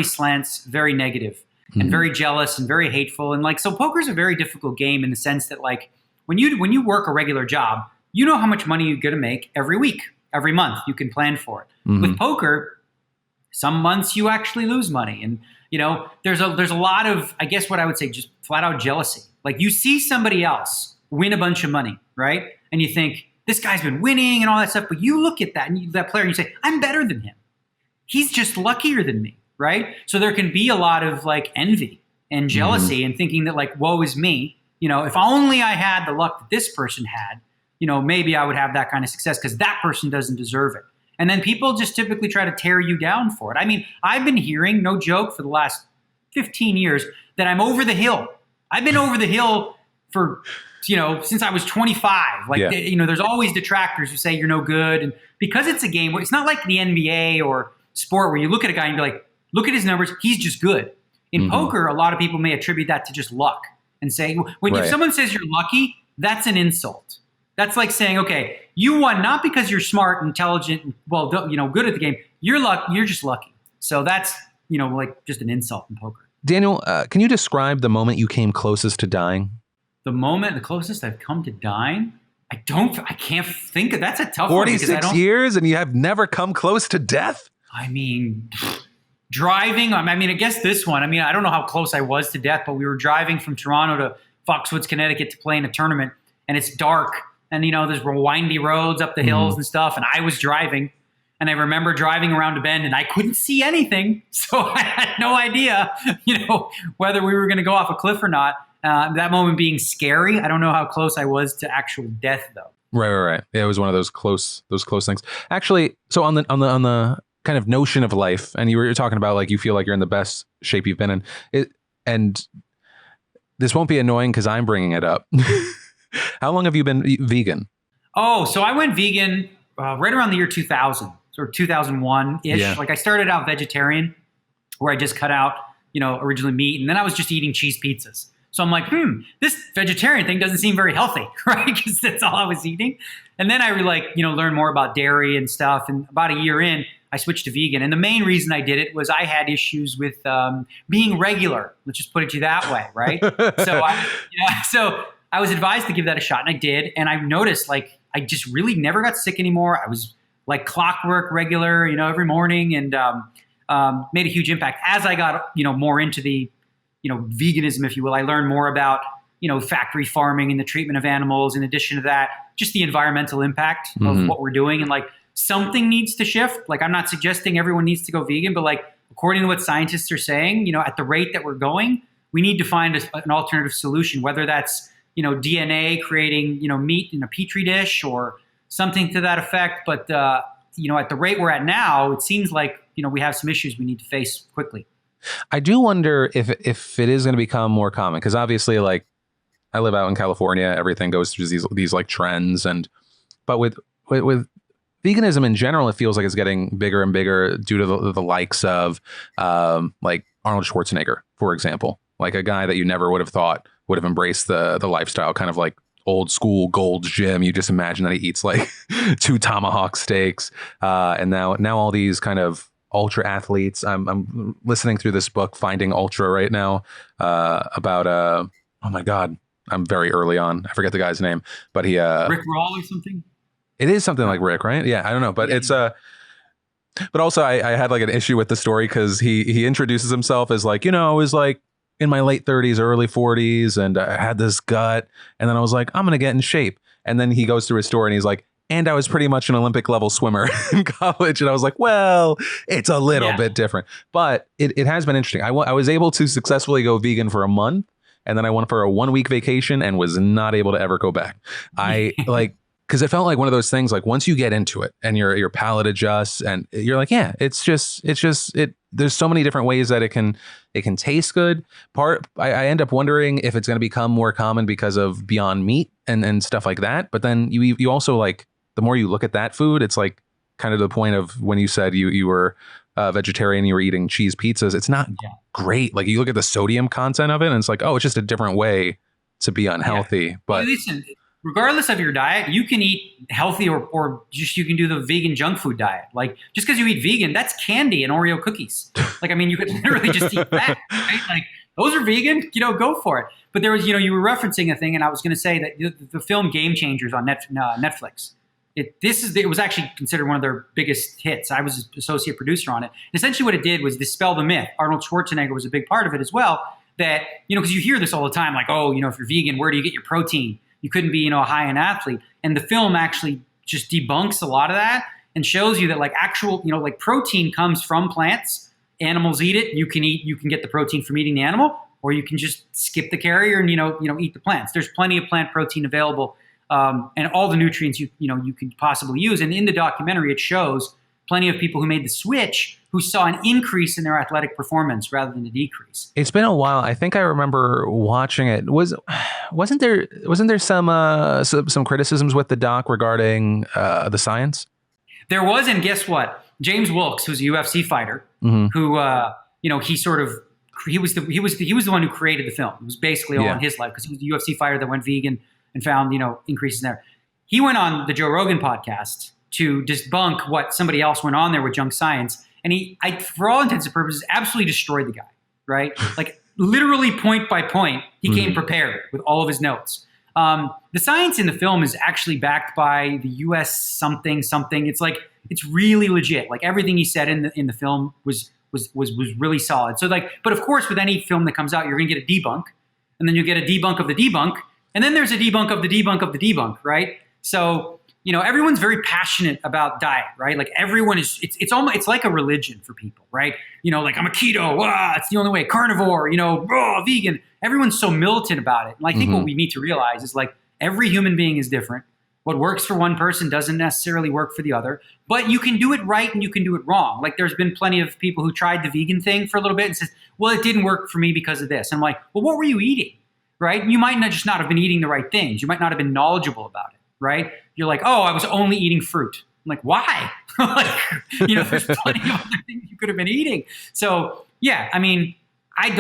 slants very negative and very jealous and very hateful. And like, so poker is a very difficult game in the sense that like when you work a regular job, you know how much money you're going to make every week, every month. You can plan for it. With poker, some months you actually lose money. And, there's a lot of, I guess what I would say, just flat out jealousy. Like you see somebody else win a bunch of money, right? And you think, this guy's been winning and all that stuff. But you look at that that player and you say, I'm better than him. He's just luckier than me, right? So there can be a lot of like envy and jealousy and thinking that like, woe is me. If only I had the luck that this person had, maybe I would have that kind of success because that person doesn't deserve it. And then people just typically try to tear you down for it. I mean, I've been hearing, no joke, for the last 15 years that I'm over the hill. I've been over the hill for, since I was 25. Like, there's always detractors who say you're no good. And because it's a game where it's not like the NBA or sport where you look at a guy and be like, look at his numbers, he's just good. In poker, a lot of people may attribute that to just luck and say, if someone says you're lucky, that's an insult. That's like saying, okay, you won not because you're smart, intelligent, and good at the game. You're just lucky. So that's, like just an insult in poker.
Daniel, can you describe the moment you came closest to dying?
The closest I've come to dying? I can't think of, that's a tough
46 years and you have never come close to death?
I mean, driving, I guess this one, I don't know how close I was to death, but we were driving from Toronto to Foxwoods, Connecticut to play in a tournament, and it's dark. And, there's windy roads up the hills and stuff. And I was driving, and I remember driving around a bend and I couldn't see anything. So I had no idea, whether we were going to go off a cliff or not. That moment being scary. I don't know how close I was to actual death though.
Right. Yeah, it was one of those close things. Actually, so on the kind of notion of life, and you were talking about like, you feel like you're in the best shape you've been in, and this won't be annoying because I'm bringing it up. How long have you been vegan?
Oh, so I went vegan right around the year 2000, or 2001-ish. Yeah. Like I started out vegetarian, where I just cut out, originally meat, and then I was just eating cheese pizzas. So I'm like, this vegetarian thing doesn't seem very healthy, right? Because that's all I was eating. And then I learned more about dairy and stuff. And about a year in, I switched to vegan. And the main reason I did it was I had issues with being regular. Let's just put it to you that way, right? So I was advised to give that a shot, and I did. And I noticed, like, I just really never got sick anymore. I was like clockwork regular, every morning, and made a huge impact. As I got, more into the, veganism, if you will, I learned more about, factory farming and the treatment of animals. In addition to that, just the environmental impact of what we're doing. And like, something needs to shift. Like, I'm not suggesting everyone needs to go vegan, but like, according to what scientists are saying, at the rate that we're going, we need to find an alternative solution, whether that's, DNA creating, meat in a petri dish or something to that effect. But, at the rate we're at now, it seems like, we have some issues we need to face quickly.
I do wonder if it is going to become more common, because obviously, like, I live out in California, everything goes through these like trends, but with veganism in general, it feels like it's getting bigger and bigger due to the likes of like Arnold Schwarzenegger, for example, like a guy that you never would have thought would have embraced the lifestyle, kind of like old school Gold's Gym. You just imagine that he eats like 2 tomahawk steaks. And now all these kind of ultra athletes. I'm listening through this book, Finding Ultra, right now, about oh my God, I'm very early on. I forget the guy's name, but he
Rick Roll or something.
It is something like Rick, right? Yeah, I don't know, but it's but also I had like an issue with the story because he introduces himself as like, I was like in my late 30s, early 40s, and I had this gut, and then I was like, I'm gonna get in shape, and then he goes through his story and he's like, and I was pretty much an Olympic level swimmer in college, and I was like, well, it's a little bit different, but it has been interesting. I was able to successfully go vegan for a month, and then I went for a 1-week vacation and was not able to ever go back. I like. Because it felt like one of those things, like once you get into it and your palate adjusts and you're like, yeah, it's just there's so many different ways that it can taste good. I end up wondering if it's going to become more common because of Beyond Meat and stuff like that. But then you also, like, the more you look at that food, it's like kind of the point of when you said you were vegetarian, you were eating cheese pizzas. It's not great. Like, you look at the sodium content of it and it's like, oh, it's just a different way to be unhealthy. Yeah. But
listen, regardless of your diet, you can eat healthy or just you can do the vegan junk food diet. Like, just because you eat vegan, that's candy and Oreo cookies. Like, I mean, you could literally just eat that, right? Like, those are vegan, go for it. But there was, you were referencing a thing, and I was going to say that the film Game Changers on Netflix, it was actually considered one of their biggest hits. I was an associate producer on it. And essentially what it did was dispel the myth. Arnold Schwarzenegger was a big part of it as well, that, because you hear this all the time, like, oh, if you're vegan, where do you get your protein? You couldn't be, a high-end athlete. And the film actually just debunks a lot of that and shows you that, like, actual, like, protein comes from plants. Animals eat it. You can get the protein from eating the animal, or you can just skip the carrier and, eat the plants. There's plenty of plant protein available, and all the nutrients you could possibly use. And in the documentary, it shows plenty of people who made the switch who saw an increase in their athletic performance rather than a decrease.
It's been a while. I think I remember watching it. Wasn't there some criticisms with the doc regarding the science?
There was, and guess what? James Wilkes, who's a UFC fighter, who he was the one who created the film. It was basically all in his life because he was a UFC fighter that went vegan and found increases there. He went on the Joe Rogan podcast to debunk what somebody else went on there with junk science. And for all intents and purposes, absolutely destroyed the guy, right? Like, literally point by point, he came prepared with all of his notes. The science in the film is actually backed by the U.S. something. It's like, it's really legit. Like, everything he said in the film was really solid. So, like, but of course, with any film that comes out, you're going to get a debunk, and then you get a debunk of the debunk, and then there's a debunk of the debunk of the debunk, right? So, everyone's very passionate about diet, right? Like, everyone is, it's like a religion for people, right? Like, I'm a keto, it's the only way, carnivore, vegan. Everyone's so militant about it. And I think what we need to realize is, like, every human being is different. What works for one person doesn't necessarily work for the other, but you can do it right and you can do it wrong. Like, there's been plenty of people who tried the vegan thing for a little bit and says, well, it didn't work for me because of this. And I'm like, well, what were you eating, right? You might not have been eating the right things. You might not have been knowledgeable about it. Right? You're like, oh, I was only eating fruit. I'm like, why? There's plenty of other things you could have been eating. So, yeah, I mean, I'm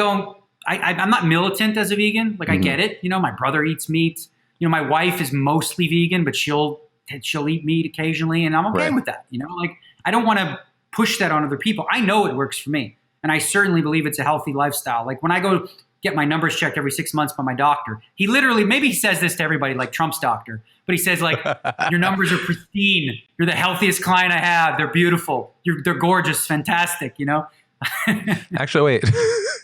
not militant as a vegan. Like, I get it. My brother eats meat. My wife is mostly vegan, but she'll eat meat occasionally, and I'm okay with that. Like, I don't want to push that on other people. I know it works for me, and I certainly believe it's a healthy lifestyle. Like, when I go get my numbers checked every 6 months by my doctor, he literally, maybe he says this to everybody like Trump's doctor, but he says, like, your numbers are pristine. You're the healthiest client I have. They're beautiful. They're gorgeous, fantastic,
Actually, wait,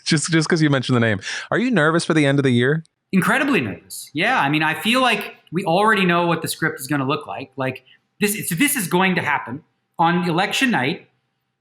just because you mentioned the name, are you nervous for the end of the year?
Incredibly nervous. Yeah. I mean, I feel like we already know what the script is going to look like. Like, this is going to happen on election night.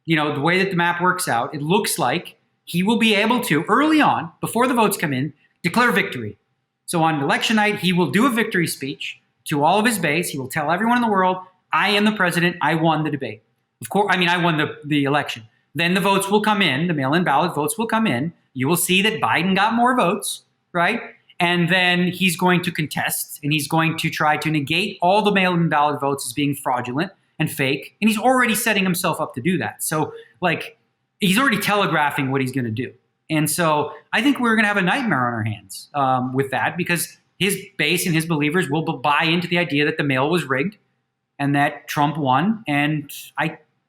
The way that the map works out, it looks like he will be able to, early on, before the votes come in, declare victory. So on election night, he will do a victory speech to all of his base. He will tell everyone in the world, I am the president. I won the debate. Of course, I won the election. Then the votes will come in. The mail-in ballot votes will come in. You will see that Biden got more votes, right? And then he's going to contest, and he's going to try to negate all the mail-in ballot votes as being fraudulent. and fake. And he's already setting himself up to do that. So like he's already telegraphing what he's going to do. And so I think we're going to have a nightmare on our hands with that, because his base and his believers will buy into the idea that the mail was rigged and that Trump won. And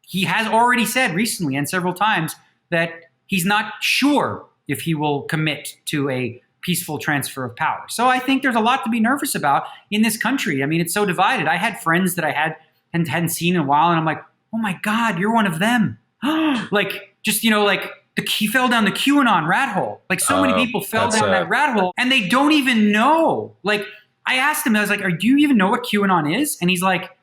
he has already said recently and several times that he's not sure if he will commit to a peaceful transfer of power. So I think there's a lot to be nervous about in this country. I mean, it's so divided. I had friends that I hadn't seen in a while, and I'm like, oh my God, you're one of them. Like, just, like he fell down the QAnon rat hole. Like so many people fell down that rat hole and they don't even know. Like I asked him, I was like, do you even know what QAnon is? And he's like,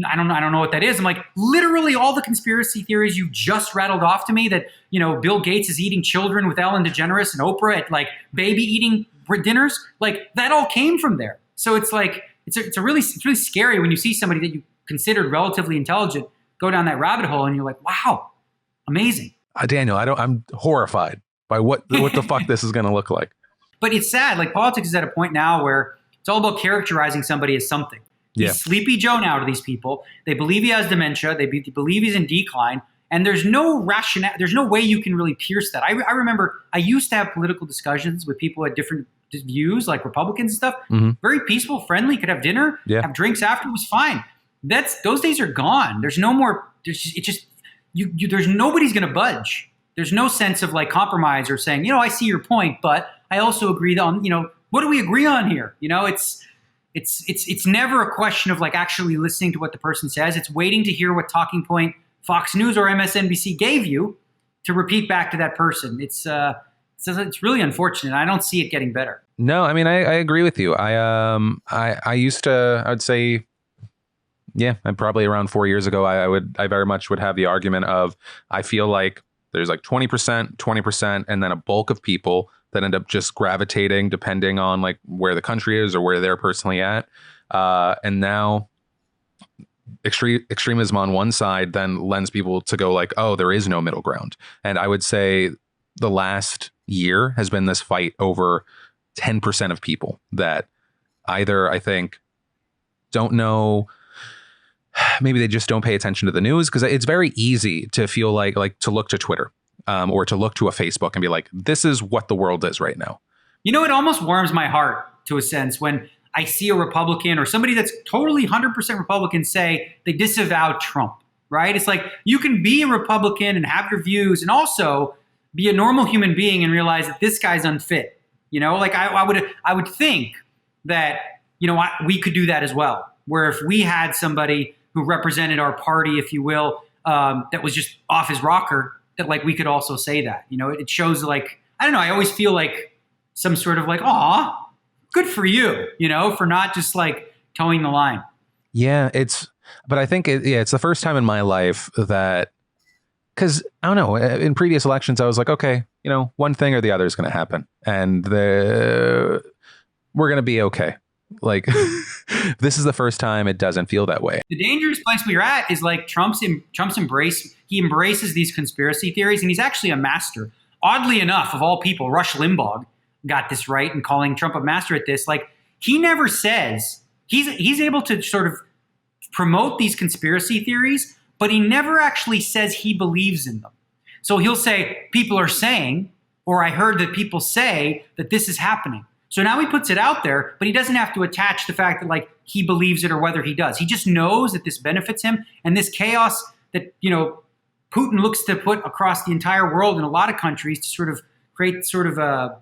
I don't know what that is. I'm like, literally all the conspiracy theories you just rattled off to me, that, Bill Gates is eating children with Ellen DeGeneres and Oprah at like baby eating dinners. Like that all came from there. So it's like, it's really scary when you see somebody that you considered relatively intelligent go down that rabbit hole and you're like, wow, amazing.
Daniel, I'm horrified by what the fuck this is going to look like.
But it's sad. Like politics is at a point now where it's all about characterizing somebody as something.
Yeah.
He's Sleepy Joe now to these people. They believe he has dementia. They believe he's in decline. And there's no rationale. There's no way you can really pierce that. I remember I used to have political discussions with people who had different views, like Republicans and stuff. Mm-hmm. Very peaceful, friendly, could have dinner, have drinks after, it was fine. Those days are gone. There's no more. There's nobody's going to budge. There's no sense of like compromise or saying, I see your point, but I also agree on, what do we agree on here? It's never a question of like actually listening to what the person says. It's waiting to hear what talking point Fox News or MSNBC gave you to repeat back to that person. It's really unfortunate. I don't see it getting better.
No, I mean, I agree with you. I would say, yeah, and probably around 4 years ago, I very much would have the argument of, I feel like there's like 20%, and then a bulk of people that end up just gravitating depending on like where the country is or where they're personally at. And now extremism on one side then lends people to go like, oh, there is no middle ground. And I would say the last year has been this fight over 10% of people that either, I think, don't know, maybe they just don't pay attention to the news, because it's very easy to feel like to look to Twitter or to look to a Facebook and be like, this is what the world is right now.
It almost warms my heart to a sense when I see a Republican or somebody that's totally 100% Republican say they disavow Trump, right? It's like you can be a Republican and have your views and also be a normal human being and realize that this guy's unfit. Like I would think that, we could do that as well. Where if we had somebody who represented our party, if you will, that was just off his rocker, that like we could also say that. It shows like, I don't know, I always feel like some sort of like, aw, good for you, for not just like towing the line.
Yeah, but I think it's the first time in my life that, because I don't know, in previous elections, I was like, okay, one thing or the other is going to happen, and we're going to be okay. Like, this is the first time it doesn't feel that way.
The dangerous place we're at is like Trump's embrace. He embraces these conspiracy theories, and he's actually a master. Oddly enough, of all people, Rush Limbaugh got this right in calling Trump a master at this. Like, he never says he's able to sort of promote these conspiracy theories, but he never actually says he believes in them. So he'll say, people are saying, or I heard that people say that this is happening. So now he puts it out there, but he doesn't have to attach the fact that like he believes it or whether he does. He just knows that this benefits him, and this chaos that, Putin looks to put across the entire world in a lot of countries to sort of create sort of a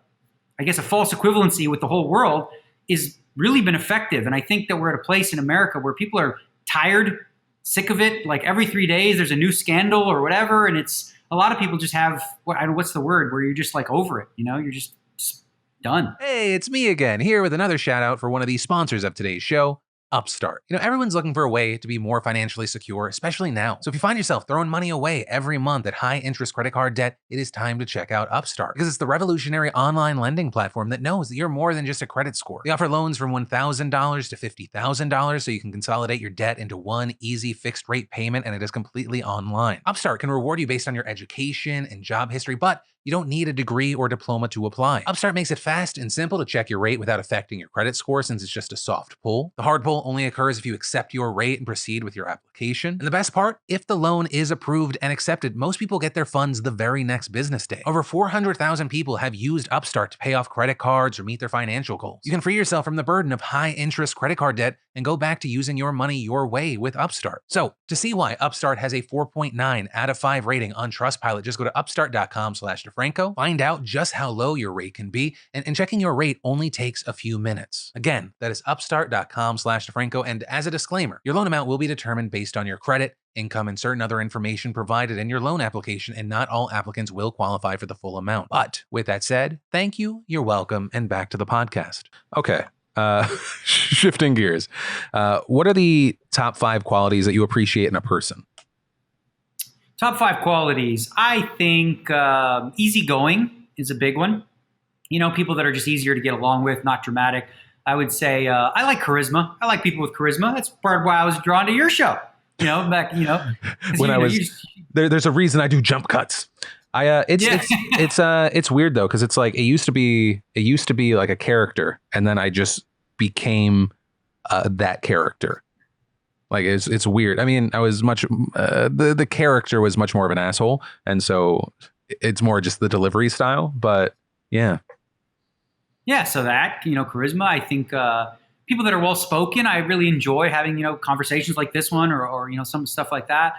false equivalency with the whole world is really been effective. And I think that we're at a place in America where people are tired, sick of it. Like every 3 days there's a new scandal or whatever. And it's a lot of people just have, what's the word, where you're just like over it, you're just done.
Hey, it's me again, here with another shout out for one of the sponsors of today's show, Upstart. Everyone's looking for a way to be more financially secure, especially now. So if you find yourself throwing money away every month at high interest credit card debt, it is time to check out Upstart, because it's the revolutionary online lending platform that knows that you're more than just a credit score. They offer loans from $1,000 to $50,000 so you can consolidate your debt into one easy fixed rate payment, and it is completely online. Upstart can reward you based on your education and job history, but
You don't need a degree or diploma to apply. Upstart makes it fast and simple to check your rate without affecting your credit score since it's just a soft pull. The hard pull only occurs if you accept your rate and proceed with your application. And the best part, if the loan is approved and accepted, most people get their funds the very next business day. Over 400,000 people have used Upstart to pay off credit cards or meet their financial goals. You can free yourself from the burden of high-interest credit card debt and go back to using your money your way with Upstart. So, to see why Upstart has a 4.9 out of 5 rating on Trustpilot, just go to upstart.com/DeFranco, find out just how low your rate can be, and checking your rate only takes a few minutes. Again, that is upstart.com/DeFranco, and as a disclaimer, your loan amount will be determined based on your credit, income, and certain other information provided in your loan application, and not all applicants will qualify for the full amount. But with that said, thank you, you're welcome, and back to the podcast.
Okay. Shifting gears. What are the top 5 qualities that you appreciate in a person?
Top 5 qualities. I think easygoing is a big one. People that are just easier to get along with, not dramatic. I would say I like charisma. I like people with charisma. That's part of why I was drawn to your show.
There's a reason I do jump cuts. It's weird though, because it's like it used to be like a character, and then I just became that character. Like it's weird. I mean, I was much the character was much more of an asshole, and so it's more just the delivery style. But yeah.
So that charisma. I think people that are well spoken. I really enjoy having conversations like this one, or some stuff like that.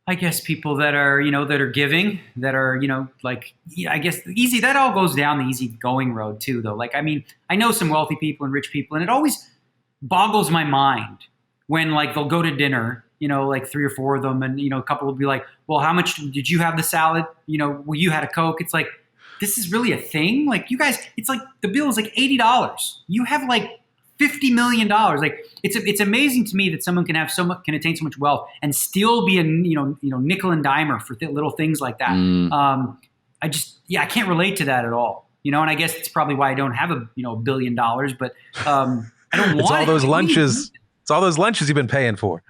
I guess people that are, that are giving, that are, I guess easy, that all goes down the easy going road too, though. Like, I mean, I know some wealthy people and rich people, and it always boggles my mind when they'll go to dinner, 3 or 4 of them. And, a couple will be like, well, how much did you have the salad? Well, you had a Coke. It's like, this is really a thing. Like you guys, it's like the bill is like $80. You have $50 million. Like it's amazing to me that someone can attain so much wealth and still be a nickel and dimer for little things like that. I can't relate to that at all. And I guess it's probably why I don't have $1 billion. But I don't want
it's all those lunches. It's all those lunches you've been paying for.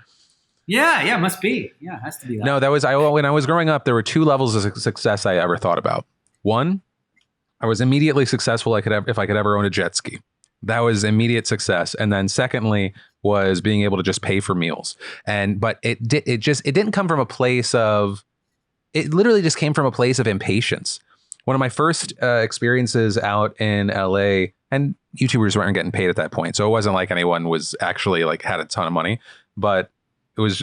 Yeah, it must be. Yeah, it has to be that.
No, when I was growing up, there were 2 levels of success I ever thought about. One, I was immediately successful if I could ever own a jet ski. That was immediate success. And then secondly was being able to just pay for meals. But it didn't come from a place of, it literally just came from a place of impatience. One of my first experiences out in LA, and YouTubers weren't getting paid at that point. So it wasn't like anyone was actually had a ton of money, but it was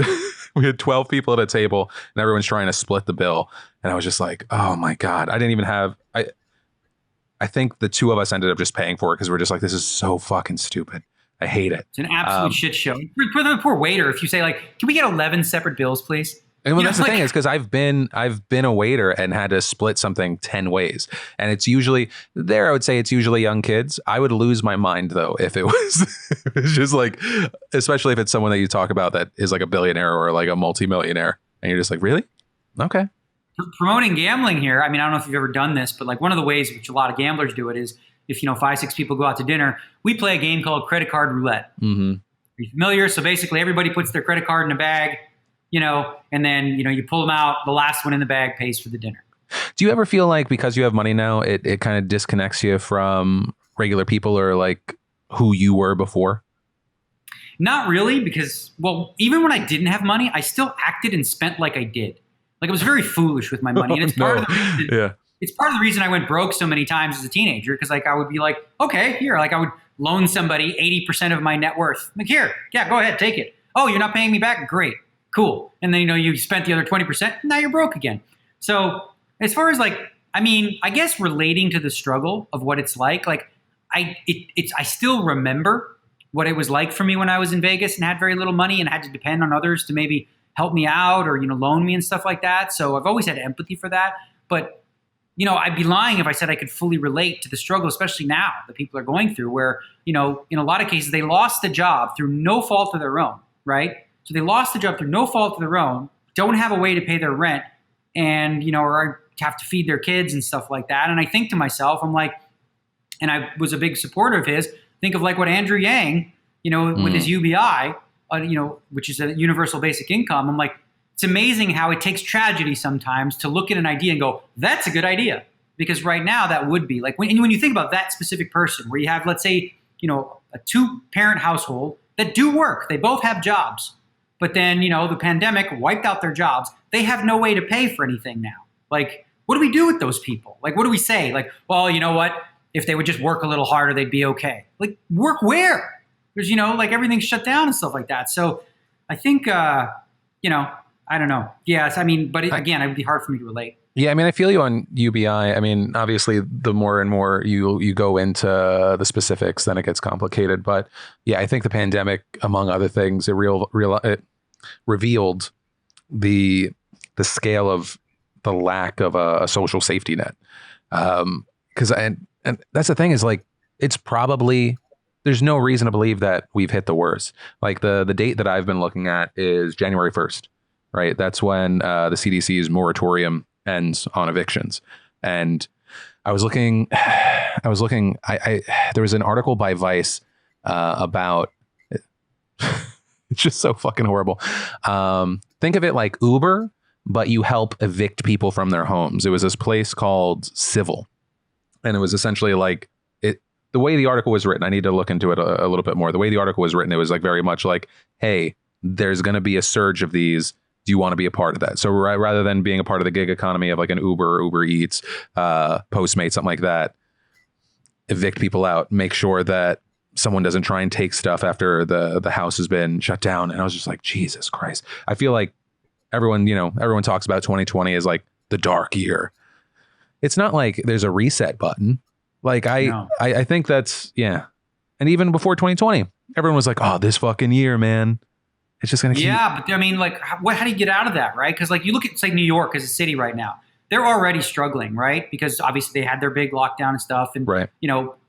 we had 12 people at a table and everyone's trying to split the bill. And I was just like, oh my God, I didn't even have, I think the 2 of us ended up just paying for it because we're just like, this is so fucking stupid. I hate it.
It's an absolute shit show. For the poor waiter, if you say can we get 11 separate bills, please?
And that's the thing is because I've been a waiter and had to split something 10 ways. And it's usually I would say it's usually young kids. I would lose my mind though if it was it's just especially if it's someone that you talk about that is a billionaire or a multimillionaire. And you're just like, really? Okay.
Promoting gambling here. I mean, I don't know if you've ever done this, but one of the ways which a lot of gamblers do it is if 5, 6 people go out to dinner, we play a game called credit card roulette. Mm-hmm. Are you familiar? So basically everybody puts their credit card in a bag, and then, you pull them out. The last one in the bag pays for the dinner.
Do you ever feel like because you have money now, it kind of disconnects you from regular people or who you were before?
Not really, because, even when I didn't have money, I still acted and spent like I did. I was very foolish with my money. And it's part of the reason, it's part of the reason I went broke so many times as a teenager. Because I would be like, okay, here, I would loan somebody 80% of my net worth. Here, yeah, go ahead, take it. Oh, you're not paying me back? Great. Cool. And then, you spent the other 20%. Now you're broke again. So as far as I guess relating to the struggle of what it's like I still remember what it was like for me when I was in Vegas and had very little money and had to depend on others to maybe help me out or, loan me and stuff like that. So I've always had empathy for that. But, I'd be lying if I said I could fully relate to the struggle, especially now that people are going through where, in a lot of cases, they lost the job through no fault of their own, right? So they lost the job through no fault of their own, don't have a way to pay their rent and, or have to feed their kids and stuff like that. And I think to myself, I'm like, and I was a big supporter of his, think of what Andrew Yang, with his UBI, which is a universal basic income. I'm like, it's amazing how it takes tragedy sometimes to look at an idea and go, that's a good idea. Because right now that would be like, when you think about that specific person where you have, let's say, a 2-parent household that do work, they both have jobs, but then, the pandemic wiped out their jobs. They have no way to pay for anything now. Like, what do we do with those people? Like, what do we say? Like, well, you know what? If they would just work a little harder, they'd be okay. Like, work where? There's, like everything's shut down and stuff like that. So I think, I don't know. Yes, I mean, but again, it would be hard for me to relate.
Yeah, I mean, I feel you on UBI. I mean, obviously, the more and more you go into the specifics, then it gets complicated. But yeah, I think the pandemic, among other things, it revealed the scale of the lack of a social safety net. Because and that's the thing is, like, it's probably, there's no reason to believe that we've hit the worst. Like the date that I've been looking at is January 1st, right? That's when the CDC's moratorium ends on evictions. And I was looking, there was an article by Vice about, it's just so fucking horrible. Think of it like Uber, but you help evict people from their homes. It was this place called Civil. And it was essentially like, the way the article was written, I need to look into it a little bit more. The way the article was written, it was like very much like, hey, there's going to be a surge of these. Do you want to be a part of that? So rather than being a part of the gig economy of like an Uber Eats, Postmates, something like that, evict people out, make sure that someone doesn't try and take stuff after the house has been shut down. And I was just like, Jesus Christ. I feel like everyone talks about 2020 as like the dark year. It's not like there's a reset button. Like I think that's, yeah. And even before 2020, everyone was like, oh, this fucking year, man. It's just going to keep. Yeah,
but I mean, like, how do you get out of that, right? Because like you look at, say, New York as a city right now, they're already struggling, right? Because obviously they had their big lockdown and stuff. And,
right.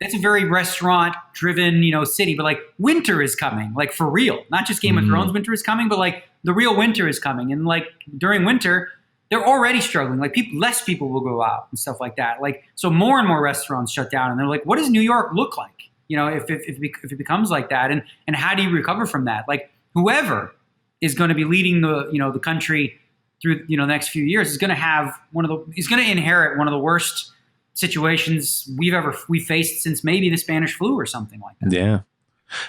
That's a very restaurant-driven, city. But like winter is coming, like for real. Not just Game of Thrones winter is coming, but like the real winter is coming. And like during winter, they're already struggling. Like less people will go out and stuff like that. Like, so more and more restaurants shut down. And they're like, what does New York look like? If it becomes like that, and how do you recover from that? Like, whoever is going to be leading the country through the next few years is going to inherit one of the worst situations we faced since maybe the Spanish flu or something like that.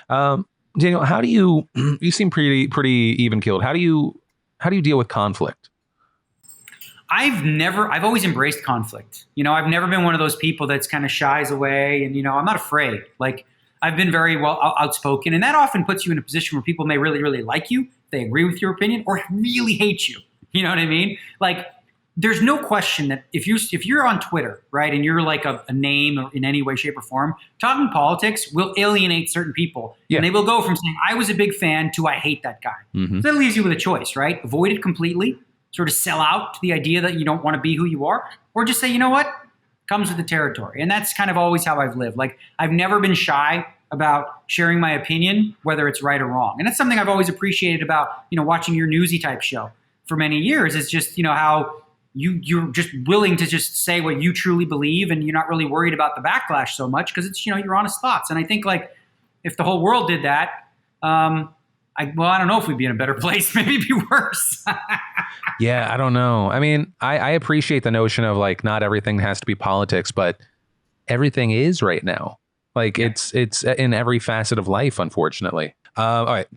Yeah. Daniel, how do you seem pretty even keeled. How do you deal with conflict?
I've always embraced conflict. I've never been one of those people that's kind of shies away, and I'm not afraid. Like, I've been very well outspoken, and that often puts you in a position where people may really, really like you, they agree with your opinion, or really hate you. You know what I mean? Like, there's no question that if you're on Twitter, right, and you're like a name in any way, shape, or form, talking politics will alienate certain people. Yeah. And they will go from saying, I was a big fan to I hate that guy. Mm-hmm. So that leaves you with a choice, right? Avoid it completely, sort of sell out to the idea that you don't want to be who you are, or just say, you know what? Comes with the territory. And that's kind of always how I've lived. Like, I've never been shy about sharing my opinion, whether it's right or wrong. And that's something I've always appreciated about, watching your newsy type show for many years. Is just, how you're just willing to just say what you truly believe, and you're not really worried about the backlash so much because it's, your honest thoughts. And I think, like, if the whole world did that, I don't know if we'd be in a better place. Maybe it'd be worse.
Yeah, I don't know. I mean, I appreciate the notion of like not everything has to be politics, but everything is right now. Like it's in every facet of life, unfortunately. All right.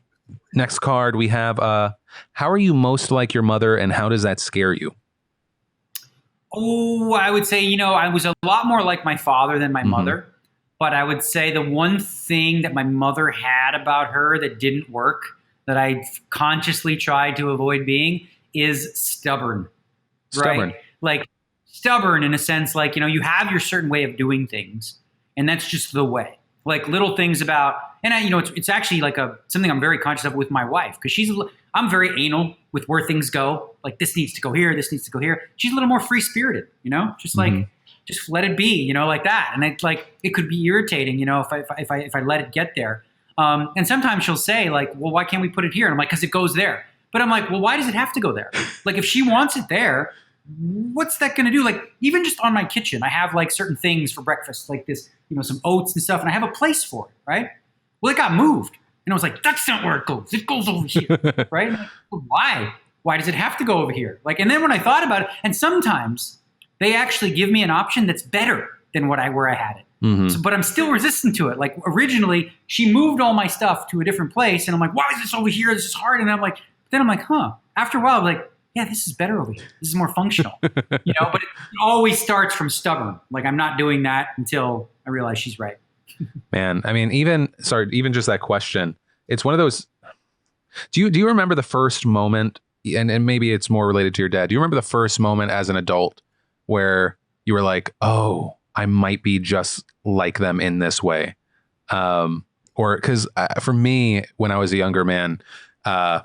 Next card we have, how are you most like your mother and how does that scare you?
Oh, I would say, I was a lot more like my father than my mother. But I would say the one thing that my mother had about her that didn't work, that I consciously tried to avoid being, is stubborn.
Stubborn.
Right? Like, stubborn in a sense, like, you have your certain way of doing things, and that's just the way. Like, little things about, and it's actually like something I'm very conscious of with my wife, because I'm very anal with where things go. Like, this needs to go here, this needs to go here. She's a little more free-spirited, just like, just let it be, like that. And it's like, it could be irritating, if I let it get there. And sometimes she'll say like, well, why can't we put it here? And I'm like, because it goes there. But I'm like, well, why does it have to go there? Like, if she wants it there, what's that going to do? Like, even just on my kitchen, I have like certain things for breakfast, like this, some oats and stuff, and I have a place for it, right? Well, it got moved. And I was like, that's not where it goes. It goes over here, right? Like, well, why? why does it have to go over here? Like, and then when I thought about it, and sometimes they actually give me an option that's better than where I had it.
Mm-hmm.
So, but I'm still resistant to it. Like originally she moved all my stuff to a different place and I'm like, why is this over here? This is hard. And then I'm like, huh. After a while, I'm like, yeah, this is better over here. This is more functional, but it always starts from stubborn. Like I'm not doing that until I realize she's right.
Man, I mean, even just that question, it's one of those, do you remember the first moment, and maybe it's more related to your dad. Do you remember the first moment as an adult where you were like, oh, I might be just like them in this way? Or because for me, when I was a younger man, I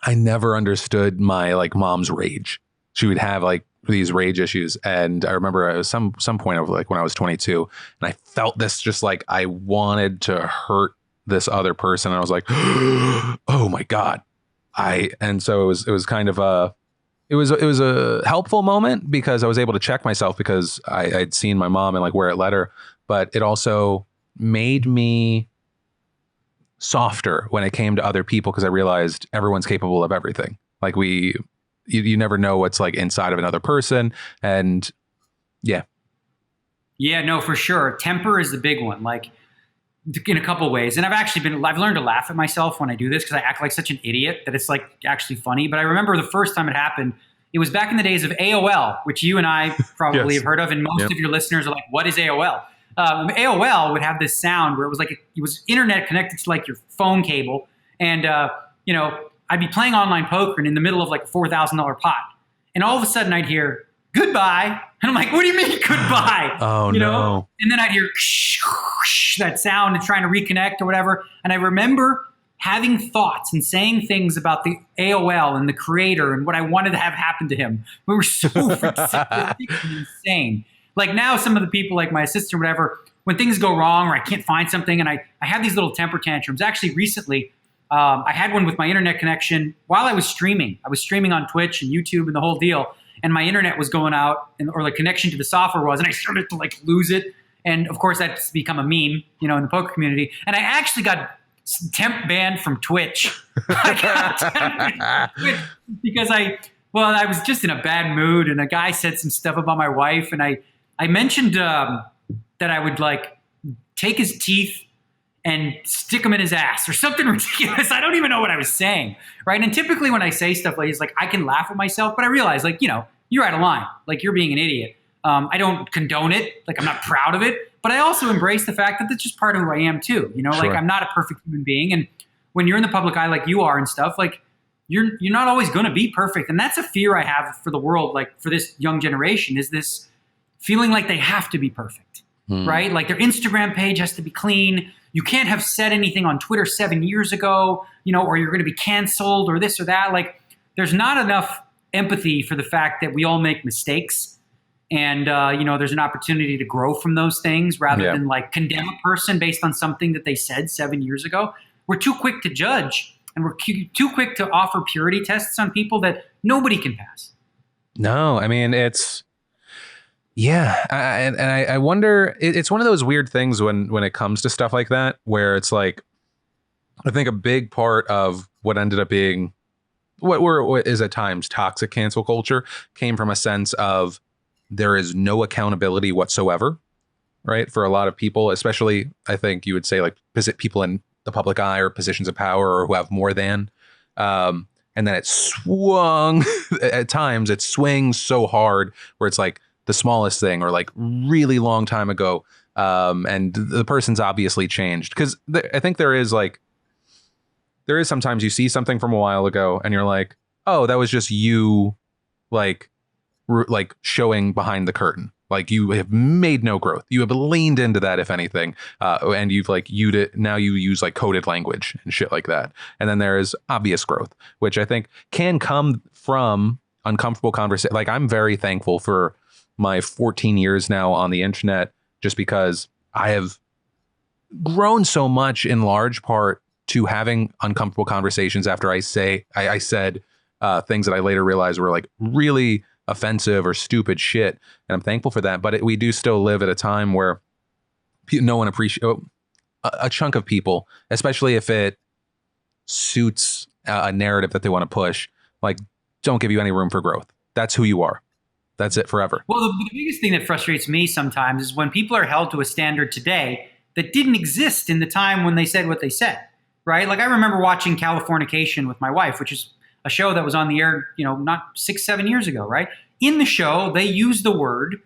never understood my like mom's rage. She would have like these rage issues. And I remember it was some point of like when I was 22 and I felt this just like I wanted to hurt this other person. And I was like, oh my God. And so it was kind of it was a helpful moment because I was able to check myself because I'd seen my mom and like where it led her, but it also made me softer when it came to other people because I realized everyone's capable of everything. Like you never know what's like inside of another person. And yeah.
Yeah, no, for sure. Temper is the big one, like in a couple ways. And I've learned to laugh at myself when I do this because I act like such an idiot that it's like actually funny. But I remember the first time it happened, it was back in the days of AOL, which you and I probably
Yes.
have heard of. And most of your listeners are like, what is AOL? AOL would have this sound where it was like it was internet connected to like your phone cable. And, I'd be playing online poker and in the middle of like a $4,000 pot. And all of a sudden I'd hear goodbye. And I'm like, what do you mean goodbye?
Oh, no.
And then I'd hear that sound and trying to reconnect or whatever. And I remember having thoughts and saying things about the AOL and the creator and what I wanted to have happen to him. We were so insane. Like now some of the people like my assistant or whatever, when things go wrong or I can't find something and I have these little temper tantrums. Actually recently, I had one with my internet connection while I was streaming. I was streaming on Twitch and YouTube and the whole deal. And my internet was going out or the connection to the software was, and I started to like lose it. And of course that's become a meme, in the poker community. And I actually got temp banned from Twitch. Because I was just in a bad mood and a guy said some stuff about my wife. And I mentioned that I would like take his teeth and stick them in his ass or something ridiculous. I don't even know what I was saying, right? And typically when I say stuff like this, like I can laugh at myself, but I realize like, you're out of line. Like you're being an idiot. I don't condone it. Like I'm not proud of it, but I also embrace the fact that that's just part of who I am too.
Sure.
Like I'm not a perfect human being. And when you're in the public eye like you are and stuff, like you're not always going to be perfect. And that's a fear I have for the world, like for this young generation, is this feeling like they have to be perfect, right? Like their Instagram page has to be clean. You can't have said anything on Twitter 7 years ago, or you're going to be canceled or this or that. Like there's not enough empathy for the fact that we all make mistakes. And, there's an opportunity to grow from those things rather than like condemn a person based on something that they said 7 years ago. We're too quick to judge and we're too quick to offer purity tests on people that nobody can pass.
No, I mean, I wonder, it's one of those weird things when it comes to stuff like that, where it's like, I think a big part of what ended up being what is at times toxic cancel culture came from a sense of there is no accountability whatsoever, right? For a lot of people, especially I think you would say like people in the public eye or positions of power or who have more than, and then it swung at times, it swings so hard where it's like the smallest thing or like really long time ago. And the person's obviously changed because I think there is sometimes you see something from a while ago and you're like, oh, that was just you like showing behind the curtain. Like you have made no growth. You have leaned into that, if anything. And you've like now you use like coded language and shit like that. And then there is obvious growth, which I think can come from uncomfortable conversation. Like I'm very thankful for my 14 years now on the internet, just because I have grown so much in large part to having uncomfortable conversations after I said things that I later realized were like really offensive or stupid shit. And I'm thankful for that. But we do still live at a time where no one appreciates a chunk of people, especially if it suits a narrative that they want to push. like don't give you any room for growth. That's who you are. That's it forever.
Well, the biggest thing that frustrates me sometimes is when people are held to a standard today that didn't exist in the time when they said what they said, right? Like I remember watching Californication with my wife, which is a show that was on the air, not 6-7 years ago, right? In the show, they use the word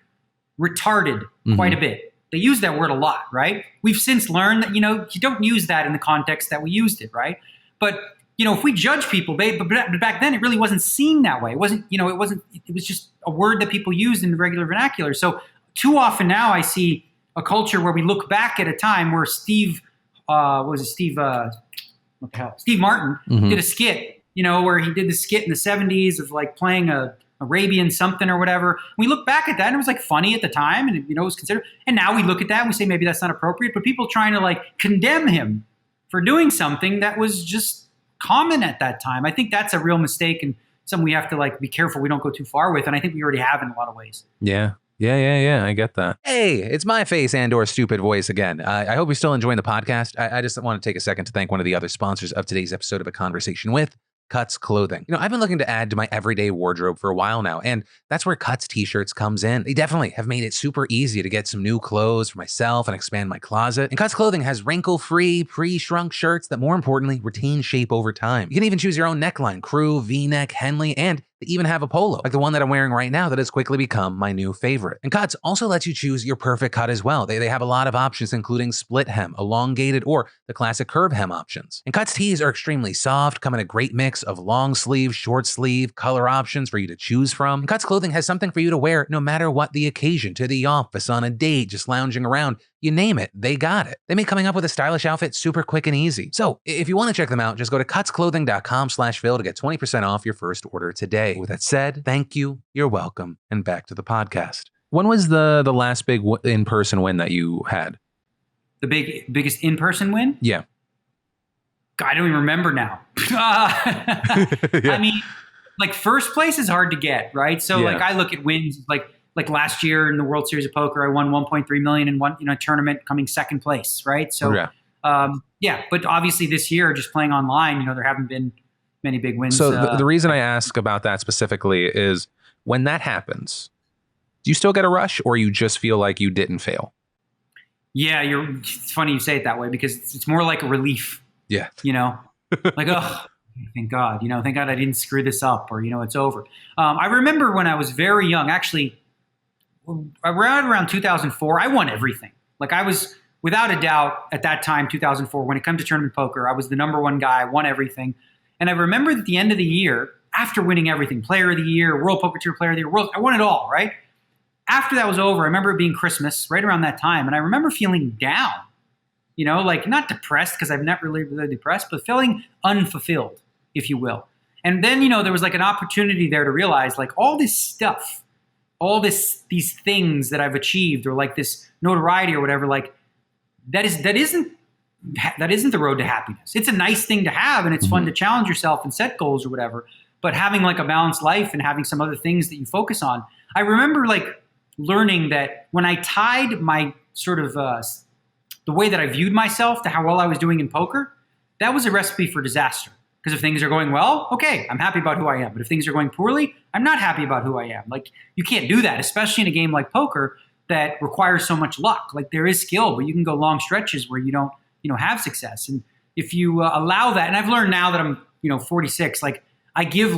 retarded quite a bit. They use that word a lot, right? We've since learned that, you don't use that in the context that we used it, right? But, if we judge people, but back then it really wasn't seen that way. It wasn't, it was just a word that people used in the regular vernacular. So too often now I see a culture where we look back at a time where Steve Martin did a skit, where he did the skit in the 70s of like playing a Arabian something or whatever. We look back at that and it was like funny at the time and it was considered. And now we look at that and we say maybe that's not appropriate, but people trying to like condemn him for doing something that was just common at that time. I think that's a real mistake and something we have to like be careful we don't go too far with. And I think we already have in a lot of ways.
Yeah. I get that.
Hey, it's my face and/or stupid voice again. I hope you're still enjoying the podcast. I just want to take a second to thank one of the other sponsors of today's episode of A Conversation With, Cuts Clothing. I've been looking to add to my everyday wardrobe for a while now, and that's where Cuts t-shirts comes in. They definitely have made it super easy to get some new clothes for myself and expand my closet. And Cuts Clothing has wrinkle-free, pre-shrunk shirts that more importantly retain shape over time. You can even choose your own neckline, crew, V-neck, Henley, and they even have a polo, like the one that I'm wearing right now that has quickly become my new favorite. And Cuts also lets you choose your perfect cut as well. They have a lot of options, including split hem, elongated, or the classic curve hem options. And Cuts tees are extremely soft, come in a great mix of long sleeve, short sleeve, color options for you to choose from. And Cuts Clothing has something for you to wear no matter what the occasion, to the office, on a date, just lounging around. You name it, they got it. They make coming up with a stylish outfit super quick and easy. So if you want to check them out, just go to cutsclothing.com/Phil to get 20% off your first order today. With that said, thank you, you're welcome, and back to the podcast. When was the last big in-person win that you had?
The biggest in-person win?
Yeah.
God, I don't even remember now.
Yeah.
I mean, like first place is hard to get, right? So like I look at wins like last year in the World Series of Poker, I won 1.3 million in one tournament, coming second place, right? So but obviously this year, just playing online, there haven't been many big wins.
So the reason I ask about that specifically is when that happens, do you still get a rush or you just feel like you didn't fail?
Yeah, it's funny you say it that way because it's more like a relief.
Yeah.
Like, oh, thank God, thank God I didn't screw this up or, it's over. I remember when I was very young, actually around 2004, I won everything. Like I was without a doubt at that time, 2004, when it comes to tournament poker, I was the number one guy, won everything. And I remember at the end of the year, after winning everything, Player of the Year, World Poker Tour Player of the Year, I won it all, right? After that was over, I remember it being Christmas, right around that time, and I remember feeling down, like not depressed because I've not really depressed, but feeling unfulfilled, if you will. And then, there was like an opportunity there to realize like all this stuff, these things that I've achieved or like this notoriety or whatever, like that isn't the road to happiness. It's a nice thing to have and it's fun to challenge yourself and set goals or whatever, but having like a balanced life and having some other things that you focus on. I remember like learning that when I tied my sort of the way that I viewed myself to how well I was doing in poker, that was a recipe for disaster. Because if things are going well, okay, I'm happy about who I am. But if things are going poorly, I'm not happy about who I am. Like you can't do that, especially in a game like poker that requires so much luck. Like there is skill, but you can go long stretches where you don't, have success. And if you allow that, and I've learned now that I'm, 46, like I give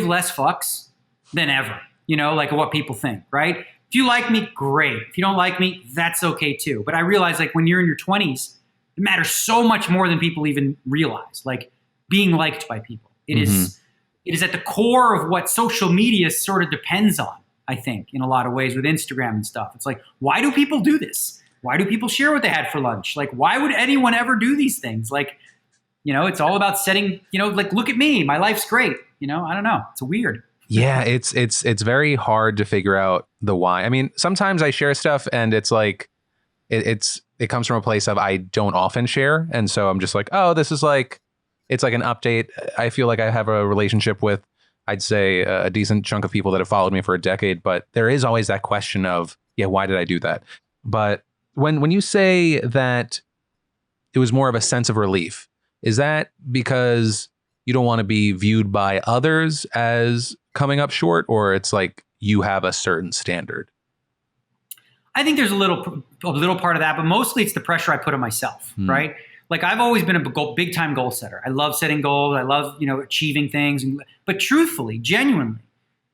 less fucks than ever, like what people think, right? If you like me, great. If you don't like me, that's okay too. But I realize like when you're in your 20s, it matters so much more than people even realize. Like being liked by people. It is at the core of what social media sort of depends on, I think, in a lot of ways with Instagram and stuff. It's like, why do people do this? Why do people share what they had for lunch? Like, why would anyone ever do these things? Like, it's all about setting, like, look at me, my life's great. I don't know. It's weird.
Yeah, it's very hard to figure out the why. I mean, sometimes I share stuff and it's like, it comes from a place of I don't often share. And so I'm just like, oh, this is like, it's like an update. I feel like I have a relationship with, I'd say, a decent chunk of people that have followed me for a decade. But there is always that question of, yeah, why did I do that? But when you say that it was more of a sense of relief, is that because you don't want to be viewed by others as coming up short, or it's like you have a certain standard?
I think there's a little part of that, but mostly it's the pressure I put on myself, right? Like I've always been a big time goal setter. I love setting goals. I love, achieving things. But truthfully, genuinely,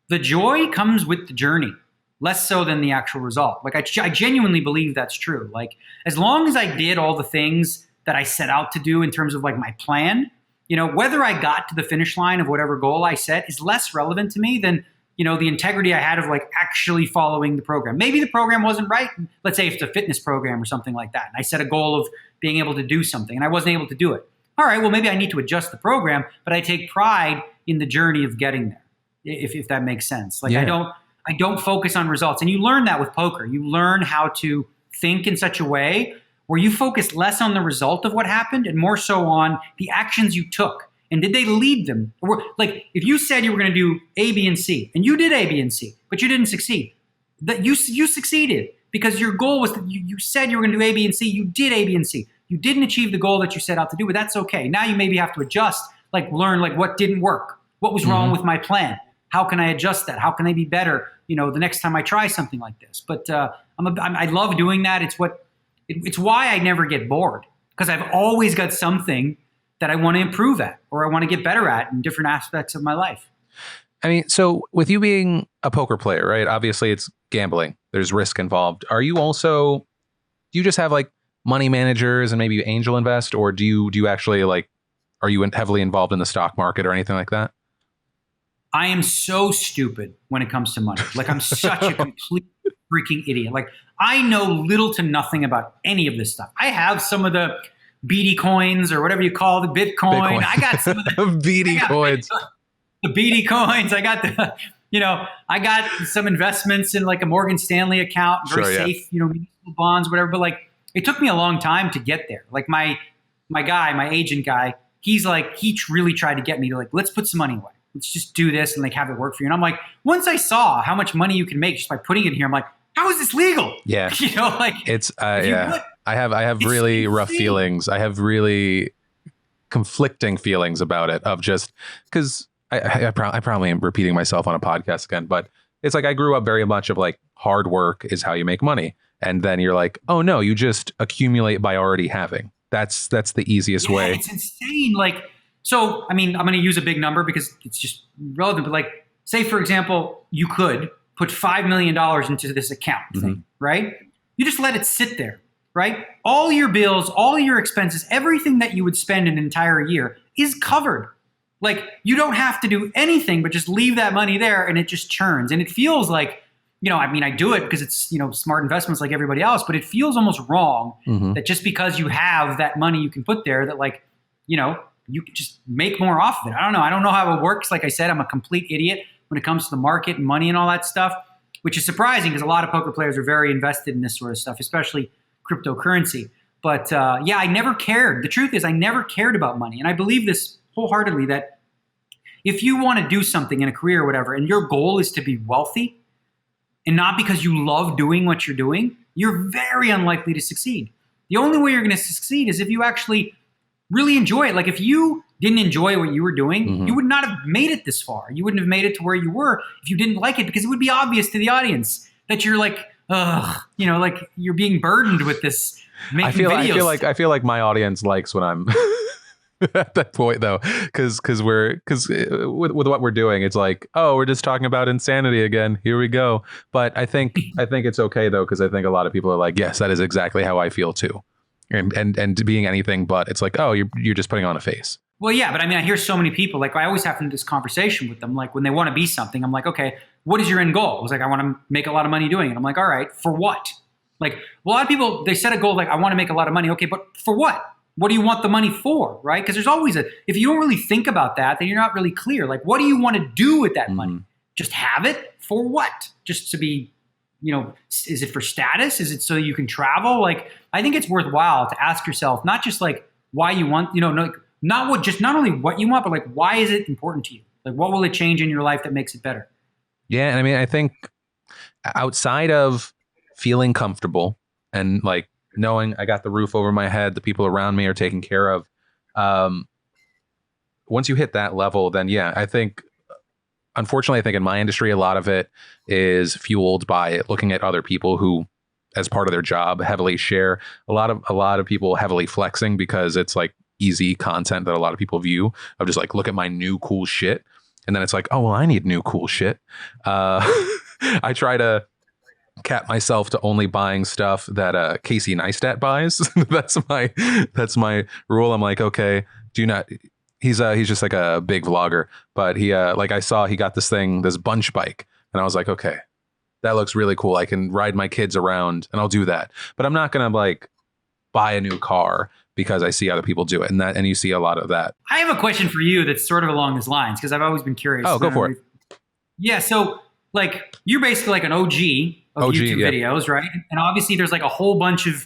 the joy comes with the journey, less so than the actual result. Like I genuinely believe that's true. Like as long as I did all the things that I set out to do in terms of like my plan, whether I got to the finish line of whatever goal I set is less relevant to me than the integrity I had of like actually following the program. Maybe the program wasn't right. Let's say if it's a fitness program or something like that. And I set a goal of being able to do something and I wasn't able to do it. All right, well, maybe I need to adjust the program, but I take pride in the journey of getting there, if that makes sense. Like I don't focus on results. And you learn that with poker. You learn how to think in such a way where you focus less on the result of what happened and more so on the actions you took. And did they lead them? Or like if you said you were going to do A, B, and C, and you did A, B, and C, but you didn't succeed, that you succeeded because your goal was that you said you were going to do A, B, and C. You did A, B, and C. You didn't achieve the goal that you set out to do, but that's okay. Now you maybe have to adjust, like learn like what didn't work, what was wrong with my plan, how can I adjust that, how can I be better, the next time I try something like this. But I love doing that. It's why I never get bored because I've always got something that I want to improve at or I want to get better at in different aspects of my life.
I mean, so with you being a poker player, right? Obviously it's gambling. There's risk involved. Do you just have like money managers and maybe you angel invest, or do you actually like, are you heavily involved in the stock market or anything like that?
I am so stupid when it comes to money. Like I'm such a complete freaking idiot. Like I know little to nothing about any of this stuff. I have some of the BD coins or whatever you call the Bitcoin. I got some of the
BD coins.
The BD coins. I got I got some investments in like a Morgan Stanley account, very safe, municipal bonds, whatever. But like it took me a long time to get there. Like my agent guy, he really tried to get me to like, let's put some money away. Let's just do this and like have it work for you. And I'm like, once I saw how much money you can make just by putting it here, I'm like, how is this legal?
Yeah. It's I have really rough feelings. I have really conflicting feelings about it of just because I probably am repeating myself on a podcast again, but it's like I grew up very much of like hard work is how you make money. And then you're like, oh no, you just accumulate by already having. That's the easiest way.
It's insane. Like, so, I mean, I'm going to use a big number because it's just relevant, but like, say for example, you could put $5 million into this account thing, right? You just let it sit there, right? All your bills, all your expenses, everything that you would spend an entire year is covered. Like you don't have to do anything, but just leave that money there and it just churns. And it feels like, I do it because it's, smart investments like everybody else, but it feels almost wrong that just because you have that money you can put there that like, you can just make more off of it. I don't know. I don't know how it works. Like I said, I'm a complete idiot when it comes to the market and money and all that stuff, which is surprising because a lot of poker players are very invested in this sort of stuff, especially cryptocurrency. But I never cared. The truth is I never cared about money. And I believe this wholeheartedly that if you want to do something in a career or whatever, and your goal is to be wealthy and not because you love doing what you're doing, you're very unlikely to succeed. The only way you're going to succeed is if you actually really enjoy it. Like if you didn't enjoy what you were doing, you would not have made it this far. You wouldn't have made it to where you were if you didn't like it, because it would be obvious to the audience that you're like, like you're being burdened with this making videos.
I feel like my audience likes when I'm at that point though, because with what we're doing, it's like, oh, we're just talking about insanity again. Here we go. But I think it's okay though, because I think a lot of people are like, yes, that is exactly how I feel too. And being anything but, it's like, oh, you're just putting on a face.
Well, yeah, but I mean, I hear so many people, like I always have this conversation with them, like when they want to be something, I'm like, okay, what is your end goal? I was like, I want to make a lot of money doing it. I'm like, all right, for what? Like a lot of people, they set a goal like, I want to make a lot of money. Okay, but for what? What do you want the money for, right? Because there's always if you don't really think about that, then you're not really clear. Like, what do you want to do with that money? Just have it? For what? Just to be, is it for status? Is it so you can travel? Like, I think it's worthwhile to ask yourself, not just like why you want, not only what you want, but like, why is it important to you? Like, what will it change in your life that makes it better?
Yeah. And I mean, I think outside of feeling comfortable and like knowing I got the roof over my head, the people around me are taken care of, once you hit that level, then yeah, I think, unfortunately, I think in my industry, a lot of it is fueled by looking at other people who, as part of their job, heavily share. A lot of people heavily flexing because it's like easy content that a lot of people view of just like, look at my new cool shit. And then it's like, oh, well, I need new cool shit. I try to cap myself to only buying stuff that Casey Neistat buys. that's my rule. I'm like, okay, do not. He's just like a big vlogger, but he like I saw he got this bunch bike, and I was like, okay, that looks really cool. I can ride my kids around, and I'll do that. But I'm not gonna like buy a new car because I see other people do it, and you see a lot of that.
I have a question for you that's sort of along these lines because I've always been curious.
Oh, go for it.
Yeah, so like you're basically like an OG of YouTube videos, right? And obviously there's like a whole bunch of,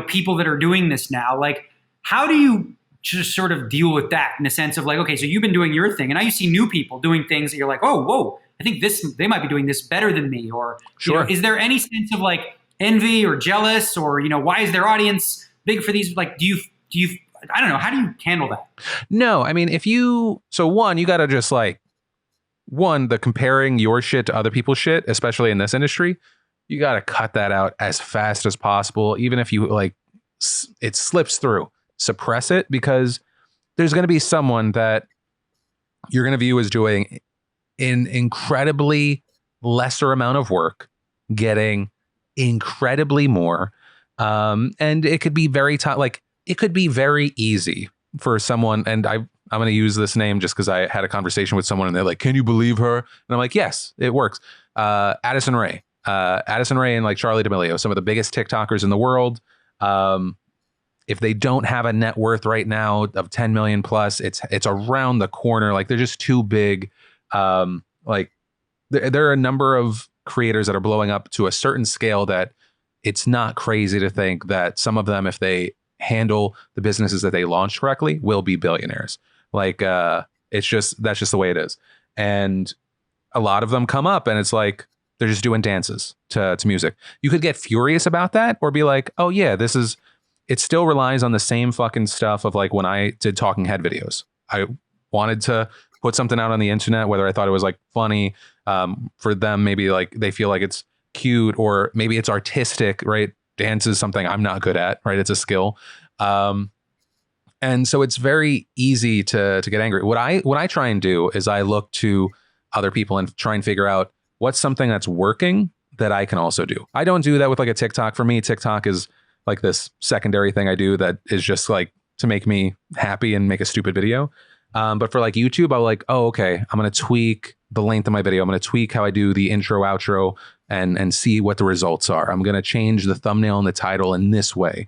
people that are doing this now. Like, how do you just sort of deal with that in a sense of like, okay, so you've been doing your thing and now you see new people doing things that you're like, oh, whoa, I think they might be doing this better than me. Or
sure.
Is there any sense of like envy or jealous or, why is their audience big for these? Like, do you, I don't know, how do you handle that?
No, I mean, you got to just like, the comparing your shit to other people's shit, especially in this industry, you got to cut that out as fast as possible. Even if you like, it slips through, suppress it, because there's going to be someone that you're going to view as doing an incredibly lesser amount of work, getting incredibly more. And it could be very it could be very easy for someone. And I'm going to use this name just because I had a conversation with someone and they're like, can you believe her? And I'm like, yes, it works. Addison Rae and like Charlie D'Amelio, some of the biggest TikTokers in the world. If they don't have a net worth right now of 10 million plus, it's around the corner. Like they're just too big. Like there are a number of creators that are blowing up to a certain scale that it's not crazy to think that some of them, if they handle the businesses that they launch correctly, will be billionaires. Like that's just the way it is. And a lot of them come up and it's like they're just doing dances to music. You could get furious about that or be like, oh yeah, it still relies on the same fucking stuff of like when I did talking head videos. I wanted to put something out on the internet, whether I thought it was like funny, for them, maybe like they feel like it's cute or maybe it's artistic, right? Dance is something I'm not good at, right? It's a skill. And so it's very easy to get angry. What I try and do is I look to other people and try and figure out what's something that's working that I can also do. I don't do that with like a TikTok. For me, TikTok is like this secondary thing I do that is just like to make me happy and make a stupid video. But for like YouTube, I'm like, oh, okay, I'm going to tweak the length of my video. I'm going to tweak how I do the intro, outro, and see what the results are. I'm going to change the thumbnail and the title in this way.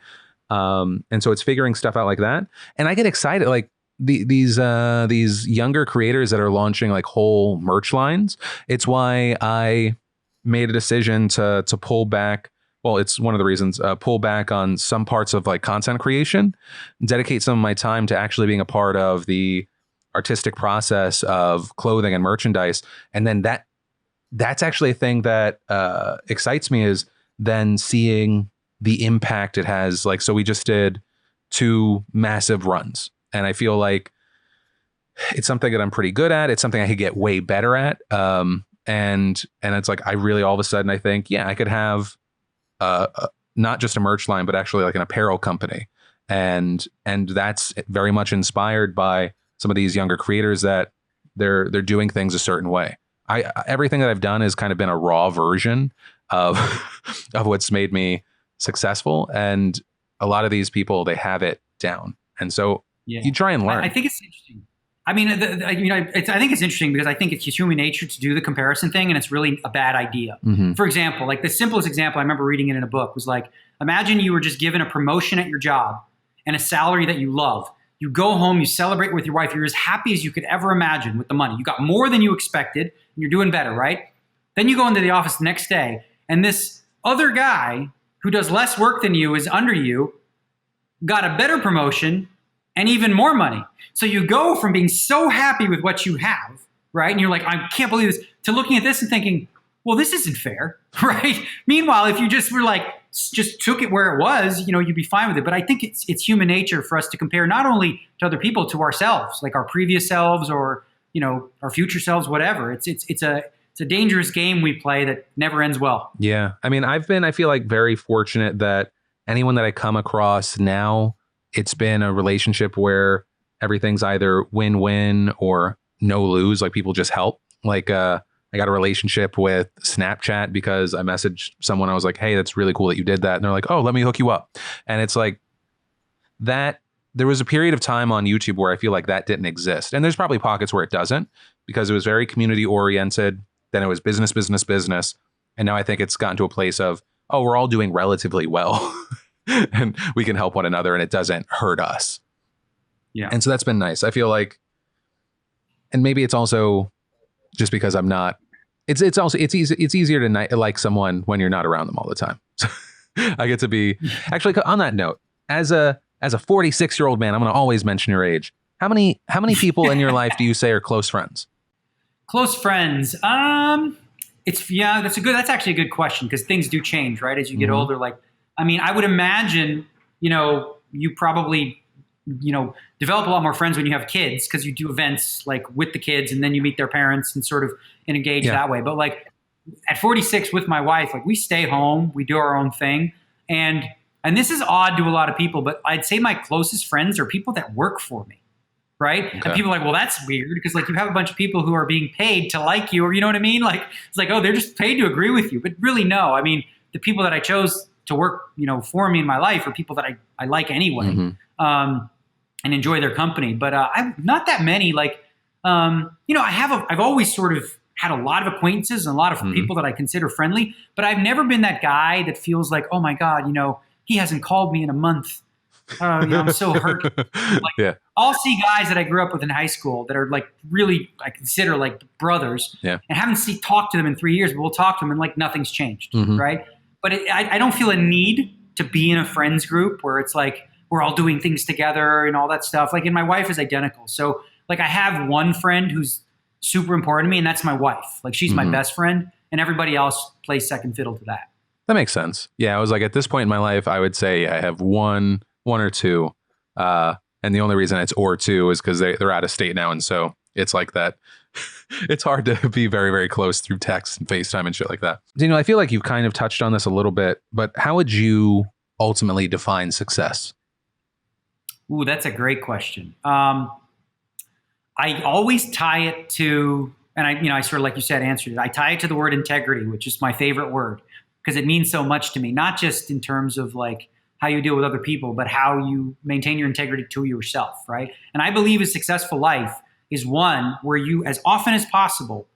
And so it's figuring stuff out like that. And I get excited. Like these younger creators that are launching like whole merch lines. It's why I made a decision to pull back. Well, it's one of the reasons, pull back on some parts of like content creation, dedicate some of my time to actually being a part of the artistic process of clothing and merchandise. And then that's actually a thing that excites me, is then seeing the impact it has. Like, so we just did 2 massive runs and I feel like it's something that I'm pretty good at. It's something I could get way better at. And it's like, I really, all of a sudden I think, yeah, I could have not just a merch line, but actually like an apparel company. And that's very much inspired by some of these younger creators that they're doing things a certain way. Everything that I've done has kind of been a raw version of what's made me successful. And a lot of these people, they have it down. And so you try and learn.
I think it's interesting. I mean, I think it's interesting because I think it's human nature to do the comparison thing, and it's really a bad idea. Mm-hmm. For example, like the simplest example, I remember reading it in a book, was like, imagine you were just given a promotion at your job and a salary that you love. You go home, you celebrate with your wife, you're as happy as you could ever imagine with the money. You got more than you expected, and you're doing better, right? Then you go into the office the next day, and this other guy who does less work than you, is under you, got a better promotion and even more money. So you go from being so happy with what you have, right? And you're like, I can't believe this, to looking at this and thinking, well, this isn't fair, right? Meanwhile, if you just were like, just took it where it was, you'd be fine with it. But I think it's human nature for us to compare not only to other people, to ourselves, like our previous selves or, our future selves, whatever. It's a dangerous game we play that never ends well.
Yeah. I mean, I feel like very fortunate that anyone that I come across now, it's been a relationship where everything's either win-win or no lose. Like people just help. Like, I got a relationship with Snapchat because I messaged someone. I was like, hey, that's really cool that you did that. And they're like, oh, let me hook you up. And it's like that. There was a period of time on YouTube where I feel like that didn't exist. And there's probably pockets where it doesn't because it was very community oriented. Then it was business, business, business. And now I think it's gotten to a place of, oh, we're all doing relatively well and we can help one another and it doesn't hurt us.
Yeah.
And so that's been nice. I feel like, and maybe it's also just because I'm not, it's easier to like someone when you're not around them all the time. So I get to be, actually on that note, as a 46-year-old man, I'm going to always mention your age. How many people in your life do you say are close friends?
Close friends. That's actually a good question because things do change, right? As you get older, I would imagine, you probably, develop a lot more friends when you have kids because you do events like with the kids and then you meet their parents and sort of engage that way. But like at 46 with my wife, like we stay home, we do our own thing. And this is odd to a lot of people, but I'd say my closest friends are people that work for me. Right. Okay. And people are like, well, that's weird because like you have a bunch of people who are being paid to like you or you know what I mean? Like, it's like, oh, they're just paid to agree with you. But really, no. I mean, the people that I chose to work, for me in my life are people that I like anyway and enjoy their company. But I'm not that many. Like, I've always sort of had a lot of acquaintances and a lot of people that I consider friendly. But I've never been that guy that feels like, oh, my God, he hasn't called me in a month. I'm so hurt. I'll see guys that I grew up with in high school that are like really, I consider like brothers and haven't talked to them in 3 years, but we'll talk to them and like nothing's changed. Right. But I don't feel a need to be in a friends group where it's like, we're all doing things together and all that stuff. Like, and my wife is identical. So like I have one friend who's super important to me and that's my wife. Like she's my best friend and everybody else plays second fiddle to that.
That makes sense. Yeah. I was like, at this point in my life, I would say I have one or two. And the only reason it's or two is because they're out of state now. And so it's like that. It's hard to be very, very close through text and FaceTime and shit like that. Daniel, I feel like you've kind of touched on this a little bit, but how would you ultimately define success?
Ooh, that's a great question. I always tie it to, and I sort of, like you said, answered it. I tie it to the word integrity, which is my favorite word because it means so much to me, not just in terms of like how you deal with other people, but how you maintain your integrity to yourself, right? And I believe a successful life is one where you, as often as possible,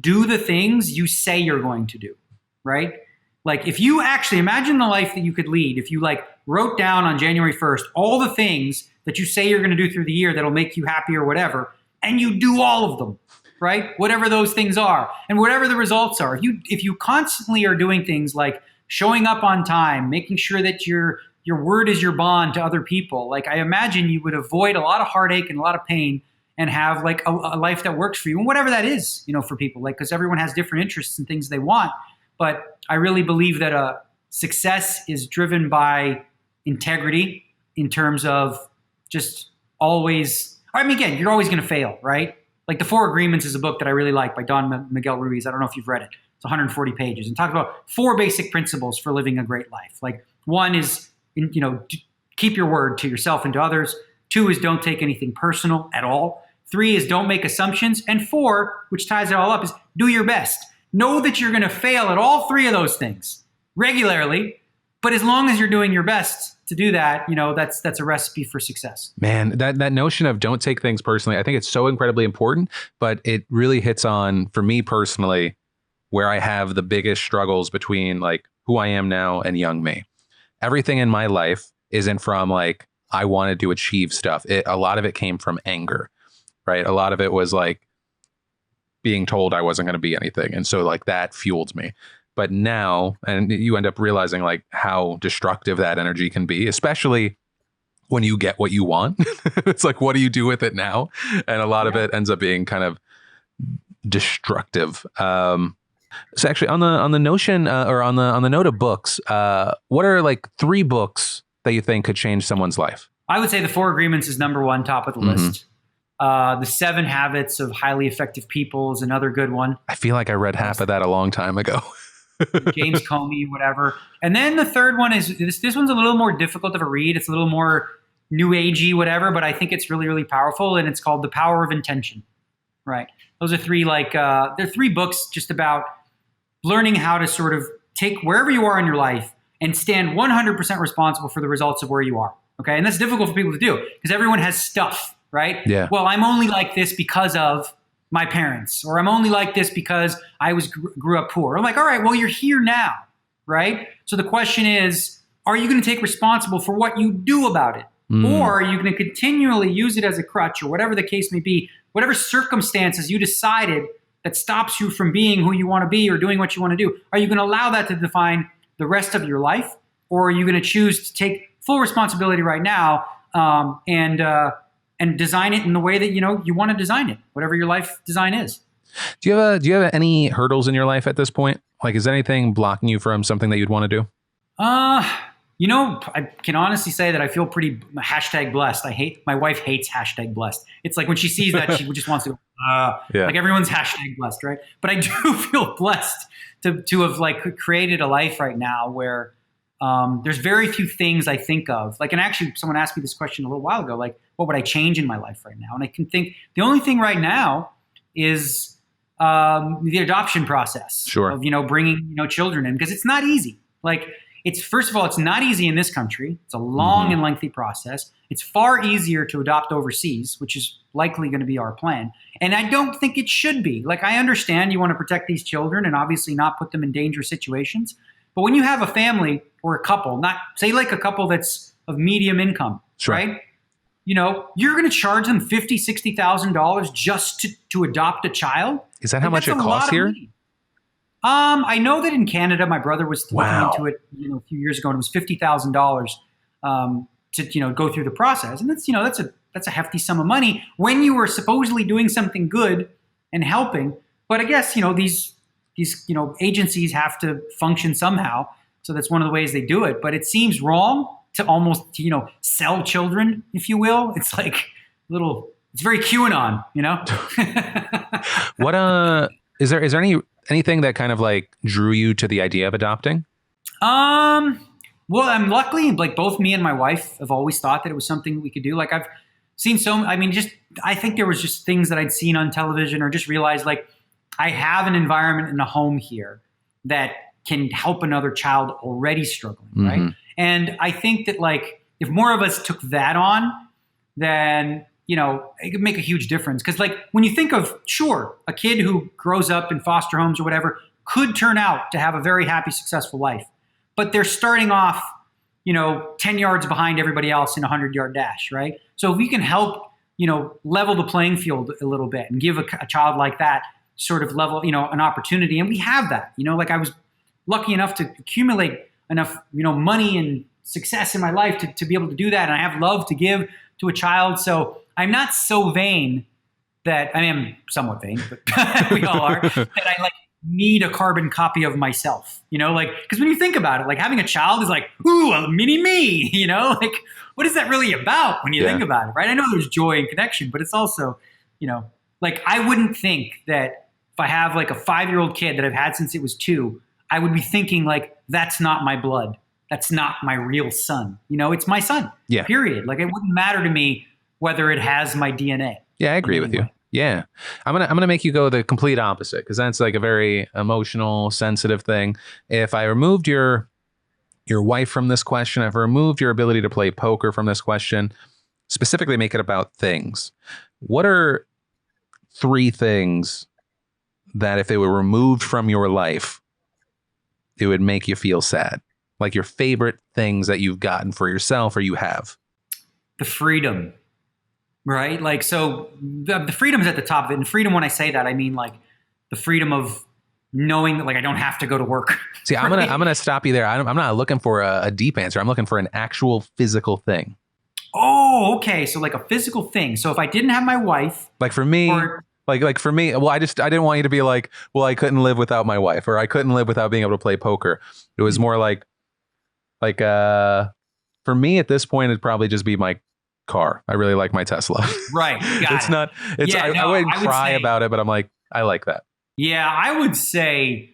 do the things you say you're going to do, right? Like if you actually imagine the life that you could lead, if you like wrote down on January 1st, all the things that you say you're going to do through the year that'll make you happy or whatever, and you do all of them, right? Whatever those things are and whatever the results are. If you constantly are doing things like showing up on time, making sure that your word is your bond to other people, like I imagine you would avoid a lot of heartache and a lot of pain and have like a life that works for you and whatever that is, for people, like, because everyone has different interests and things they want. But I really believe that success is driven by integrity in terms of just always, again, you're always going to fail, right? Like The Four Agreements is a book that I really like by Don Miguel Ruiz. I don't know if you've read it. It's 140 pages and talks about 4 basic principles for living a great life. Like one is, keep your word to yourself and to others. 2 is don't take anything personal at all. 3 is don't make assumptions. And 4, which ties it all up, is do your best. Know that you're going to fail at all 3 of those things regularly, but as long as you're doing your best to do that, that's a recipe for success.
Man, that notion of don't take things personally, I think it's so incredibly important, but it really hits on, for me personally, where I have the biggest struggles between like who I am now and young me. Everything in my life isn't from like, I wanted to achieve stuff. A lot of it came from anger, right? A lot of it was like being told I wasn't going to be anything. And so like that fueled me. But now, and you end up realizing like how destructive that energy can be, especially when you get what you want. It's like, what do you do with it now? And a lot of it ends up being kind of destructive. So actually, on the notion or on the note of books, what are like 3 books that you think could change someone's life?
I would say The 4 Agreements is number 1, top of the list. The 7 Habits of Highly Effective People is another good one.
I feel like I read half of that a long time ago.
James Comey, whatever. And then the third one is this one's a little more difficult of a read. It's a little more new agey, whatever, but I think it's really, really powerful. And it's called The Power of Intention. Right. Those are 3 they're 3 books just about learning how to sort of take wherever you are in your life and stand 100% responsible for the results of where you are. Okay. And that's difficult for people to do because everyone has stuff, right?
Yeah.
Well, I'm only like this because of my parents, or I'm only like this because I grew up poor. I'm like, all right, well, you're here now, right? So the question is, are you going to take responsible for what you do about it? Or are you going to continually use it as a crutch, or whatever the case may be, whatever circumstances you decided that stops you from being who you want to be or doing what you want to do? Are you going to allow that to define the rest of your life? Or are you going to choose to take full responsibility right now and design it in the way that you want to design it, whatever your life design is?
Do you have any hurdles in your life at this point? Like, is anything blocking you from something that you'd want to do?
I can honestly say that I feel pretty #blessed. My wife hates #blessed. It's like when she sees that, she just wants to go, like everyone's #blessed, right? But I do feel blessed to have like created a life right now where there's very few things I think of. Like, and actually someone asked me this question a little while ago, like, what would I change in my life right now? And I can think the only thing right now is the adoption process of, bringing, children in, because it's not easy. Like, first of all, it's not easy in this country. It's a long and lengthy process. It's far easier to adopt overseas, which is likely going to be our plan. And I don't think it should be. Like, I understand you want to protect these children and obviously not put them in dangerous situations. But when you have a family or a couple, not say like a couple that's of medium income, right? You're going to charge them $50,000, $60,000 just to adopt a child.
Is that how much it costs here?
I know that in Canada, my brother was looking into it, a few years ago, and it was $50,000 to go through the process, and that's a hefty sum of money when you were supposedly doing something good and helping. But I guess these agencies have to function somehow, so that's one of the ways they do it. But it seems wrong to almost sell children, if you will. It's like it's very QAnon,
What is there anything that kind of like drew you to the idea of adopting?
Well, I'm luckily, like, both me and my wife have always thought that it was something we could do. Like, I've seen I think there was just things that I'd seen on television, or just realized, like, I have an environment in a home here that can help another child already struggling, right? And I think that, like, if more of us took that on, then it could make a huge difference. Because, like, when you think of, a kid who grows up in foster homes or whatever could turn out to have a very happy, successful life. But they're starting off, 10 yards behind everybody else in a 100-yard dash, right? So if we can help, level the playing field a little bit and give a child like that sort of level, an opportunity. And we have that, like, I was lucky enough to accumulate enough, money and success in my life to be able to do that. And I have love to give to a child. So I'm not so vain that I am somewhat vain, but we all are, that I like need a carbon copy of myself, because when you think about it, like, having a child is like, ooh, a mini me, like, what is that really about when you think about it, right? I know there's joy and connection, but it's also, like, I wouldn't think that if I have like a 5-year-old kid that I've had since it was 2, I would be thinking, like, that's not my blood. That's not my real son. It's my son, period. Like, it wouldn't matter to me whether it has my DNA.
Yeah, I agree with you. Yeah. I'm gonna make you go the complete opposite, because that's like a very emotional, sensitive thing. If I removed your wife from this question, if I removed your ability to play poker from this question, specifically make it about things, what are 3 things that if they were removed from your life, it would make you feel sad? Like, your favorite things that you've gotten for yourself or you have?
The freedom. Right? Like, so the freedom is at the top of it. And freedom, when I say that, I mean, like, the freedom of knowing that, like, I don't have to go to work.
See, right? I'm gonna stop you there. I'm not looking for a deep answer. I'm looking for an actual physical thing.
Oh, okay. So like a physical thing. So if I didn't have my wife,
like, for me, Like for me, well, I didn't want you to be like, well, I couldn't live without my wife, or I couldn't live without being able to play poker. It was more like for me at this point, it'd probably just be my car. I really like my Tesla.
Right.
I wouldn't cry about it, but I'm like, I like that.
Yeah, I would say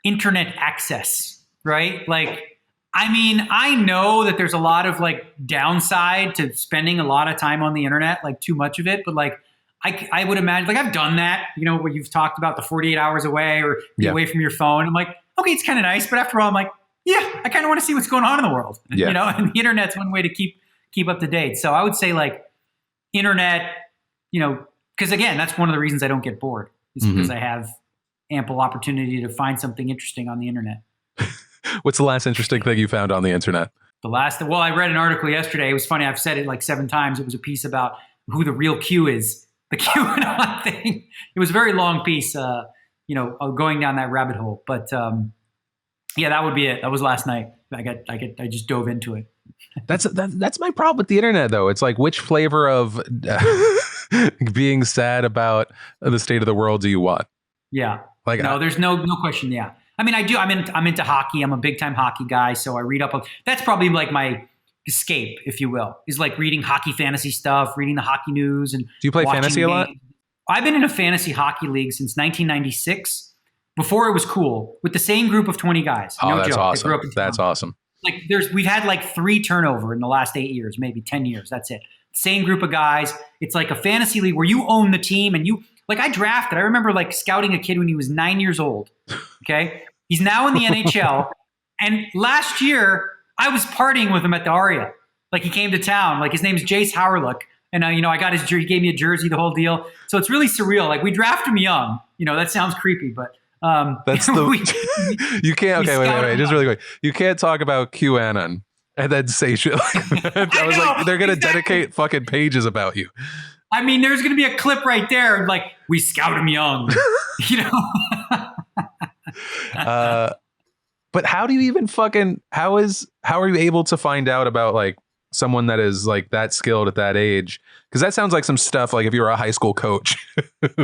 internet access, right? Like, I mean, I know that there's a lot of like downside to spending a lot of time on the internet, like too much of it, but like, I would imagine, like I've done that, you know, where you've talked about the 48 hours away or be away from your phone. I'm like, okay, it's kind of nice, but after all, I'm like, yeah, I kind of want to see what's going on in the world, you know, and the internet's one way to keep up to date. So I would say like internet, you know, because again, that's one of the reasons I don't get bored is because I have ample opportunity to find something interesting on the internet.
What's the last interesting thing you found on the internet?
Well, I read an article yesterday. It was funny. I've said it like 7 times. It was a piece about who the real Q is, the QAnon thing. It was a very long piece, you know, going down that rabbit hole. But yeah, that would be it. That was last night. I just dove into it.
That's my problem with the internet, though. It's like, which flavor of being sad about the state of the world do you want?
Yeah.
Like,
no, there's no question. Yeah. I mean, I'm into hockey. I'm a big time hockey guy. So I read up. That's probably like my escape, if you will, is like reading hockey fantasy stuff, reading the hockey news. And
do you play fantasy a lot?
I've been in a fantasy hockey league since 1996. Before it was cool, with the same group of 20 guys.
Oh, that's awesome. That's awesome.
Like we've had like 3 turnover in the last 8 years, maybe 10 years. That's it. Same group of guys. It's like a fantasy league where you own the team and I drafted. I remember like scouting a kid when he was 9 years old. Okay. He's now in the NHL. And last year I was partying with him at the Aria. Like he came to town, like his name's Jace Howerlook. And you know, I got his jersey, he gave me a jersey, the whole deal. So it's really surreal. Like we draft him young, you know, that sounds creepy, but
that's you can't. Okay, wait. Just really quick. You can't talk about QAnon and then say shit like that. I was like, they're gonna dedicate fucking pages about you.
I mean, there's gonna be a clip right there, like we scout him young, you know.
But how do you even how are you able to find out about like someone that is like that skilled at that age? Because that sounds like some stuff like if you were a high school coach,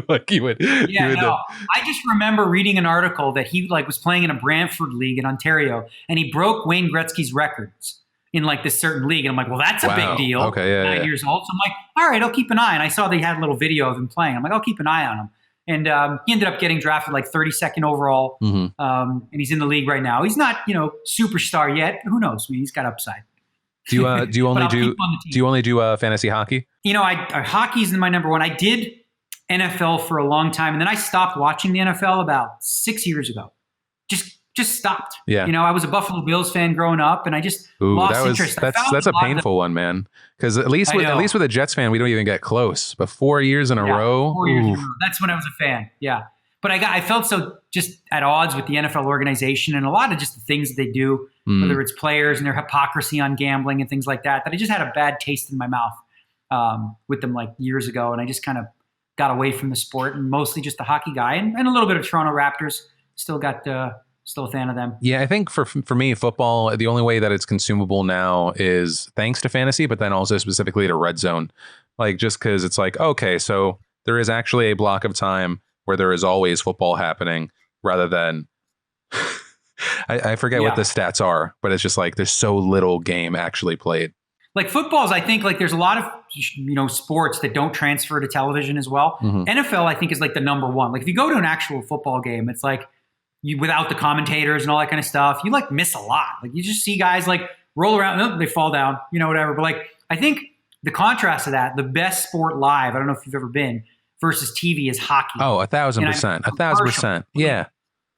like you would.
Yeah, no. I just remember reading an article that he like was playing in a Brantford league in Ontario, and he broke Wayne Gretzky's records in like this certain league. And I'm like, well, that's a big deal.
Okay, yeah,
9 years old. So I'm like, all right, I'll keep an eye. And I saw they had a little video of him playing. I'm like, I'll keep an eye on him. And he ended up getting drafted like 32nd overall, and he's in the league right now. He's not, you know, superstar yet. Who knows? I mean, he's got upside.
Do you only do fantasy hockey?
You know, hockey's my number one. I did NFL for a long time, and then I stopped watching the NFL about 6 years ago. Just stopped.
Yeah.
You know, I was a Buffalo Bills fan growing up, and I just lost interest.
That's a painful one, man. Because at least with a Jets fan, we don't even get close. But 4 years in a row.
4 years in a row. That's when I was a fan. Yeah. But I felt so just at odds with the NFL organization and a lot of just the things that they do, whether it's players and their hypocrisy on gambling and things like that I just had a bad taste in my mouth with them like years ago. And I just kind of got away from the sport and mostly just a hockey guy and a little bit of Toronto Raptors. Still a fan of them. Yeah,
I think for me, football, the only way that it's consumable now is thanks to fantasy, but then also specifically to Red Zone. Like just because it's like, okay, so there is actually a block of time where there is always football happening rather than I forget what the stats are, but it's just like there's so little game actually played.
Like footballs, I think like there's a lot of, you know, sports that don't transfer to television as well. NFL, I think, is like the number one. Like if you go to an actual football game, it's like without the commentators and all that kind of stuff, you like miss a lot. Like you just see guys like roll around, they fall down, you know, whatever. But like I think the contrast to that, the best sport live, I don't know if you've ever been, versus TV is hockey.
Oh, 1,000%. 1,000%. Yeah.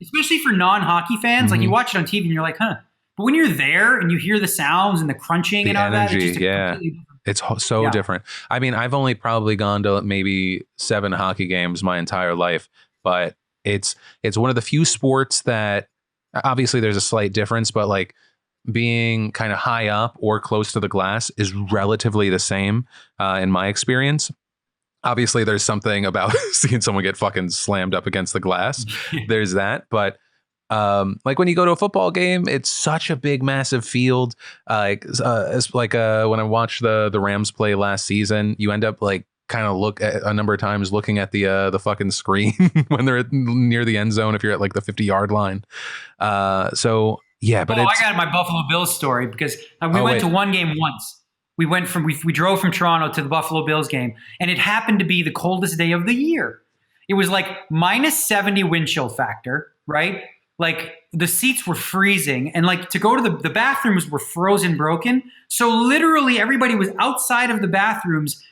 Especially for non-hockey fans. Like you watch it on TV and you're like, huh. But when you're there and you hear the sounds and the crunching and all
energy,
that, it's
just it's so different. I mean, I've only probably gone to maybe 7 hockey games my entire life, but it's one of the few sports that obviously there's a slight difference, but like being kind of high up or close to the glass is relatively the same in my experience. Obviously, there's something about seeing someone get fucking slammed up against the glass. There's that. But like when you go to a football game, it's such a big, massive field. When I watched the Rams play last season, you end up like kind of look at a number of times looking at the fucking screen when they're near the end zone if you're at like the 50-yard line. So yeah, but
I got my Buffalo Bills story because we went to one game once. We drove from Toronto to the Buffalo Bills game, and it happened to be the coldest day of the year. It was like minus 70 wind chill factor, right? Like the seats were freezing, and like to go to the bathrooms were frozen broken. So literally everybody was outside of the bathrooms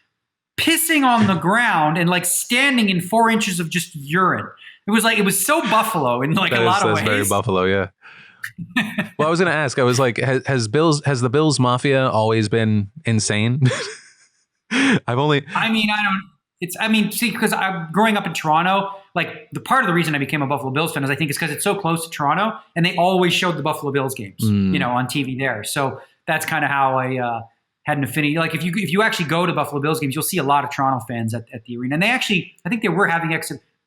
pissing on the ground and like standing in 4 inches of just urine. It was so Buffalo in like a lot of ways.
That's very Buffalo, yeah. Well, I was going to ask, I was like, has the Bills Mafia always been insane?
See, because I'm growing up in Toronto, like the part of the reason I became a Buffalo Bills fan is I think it's because it's so close to Toronto and they always showed the Buffalo Bills games, on TV there. So that's kind of how I had an affinity. Like if you actually go to Buffalo Bills games, you'll see a lot of Toronto fans at the arena. And I think they were having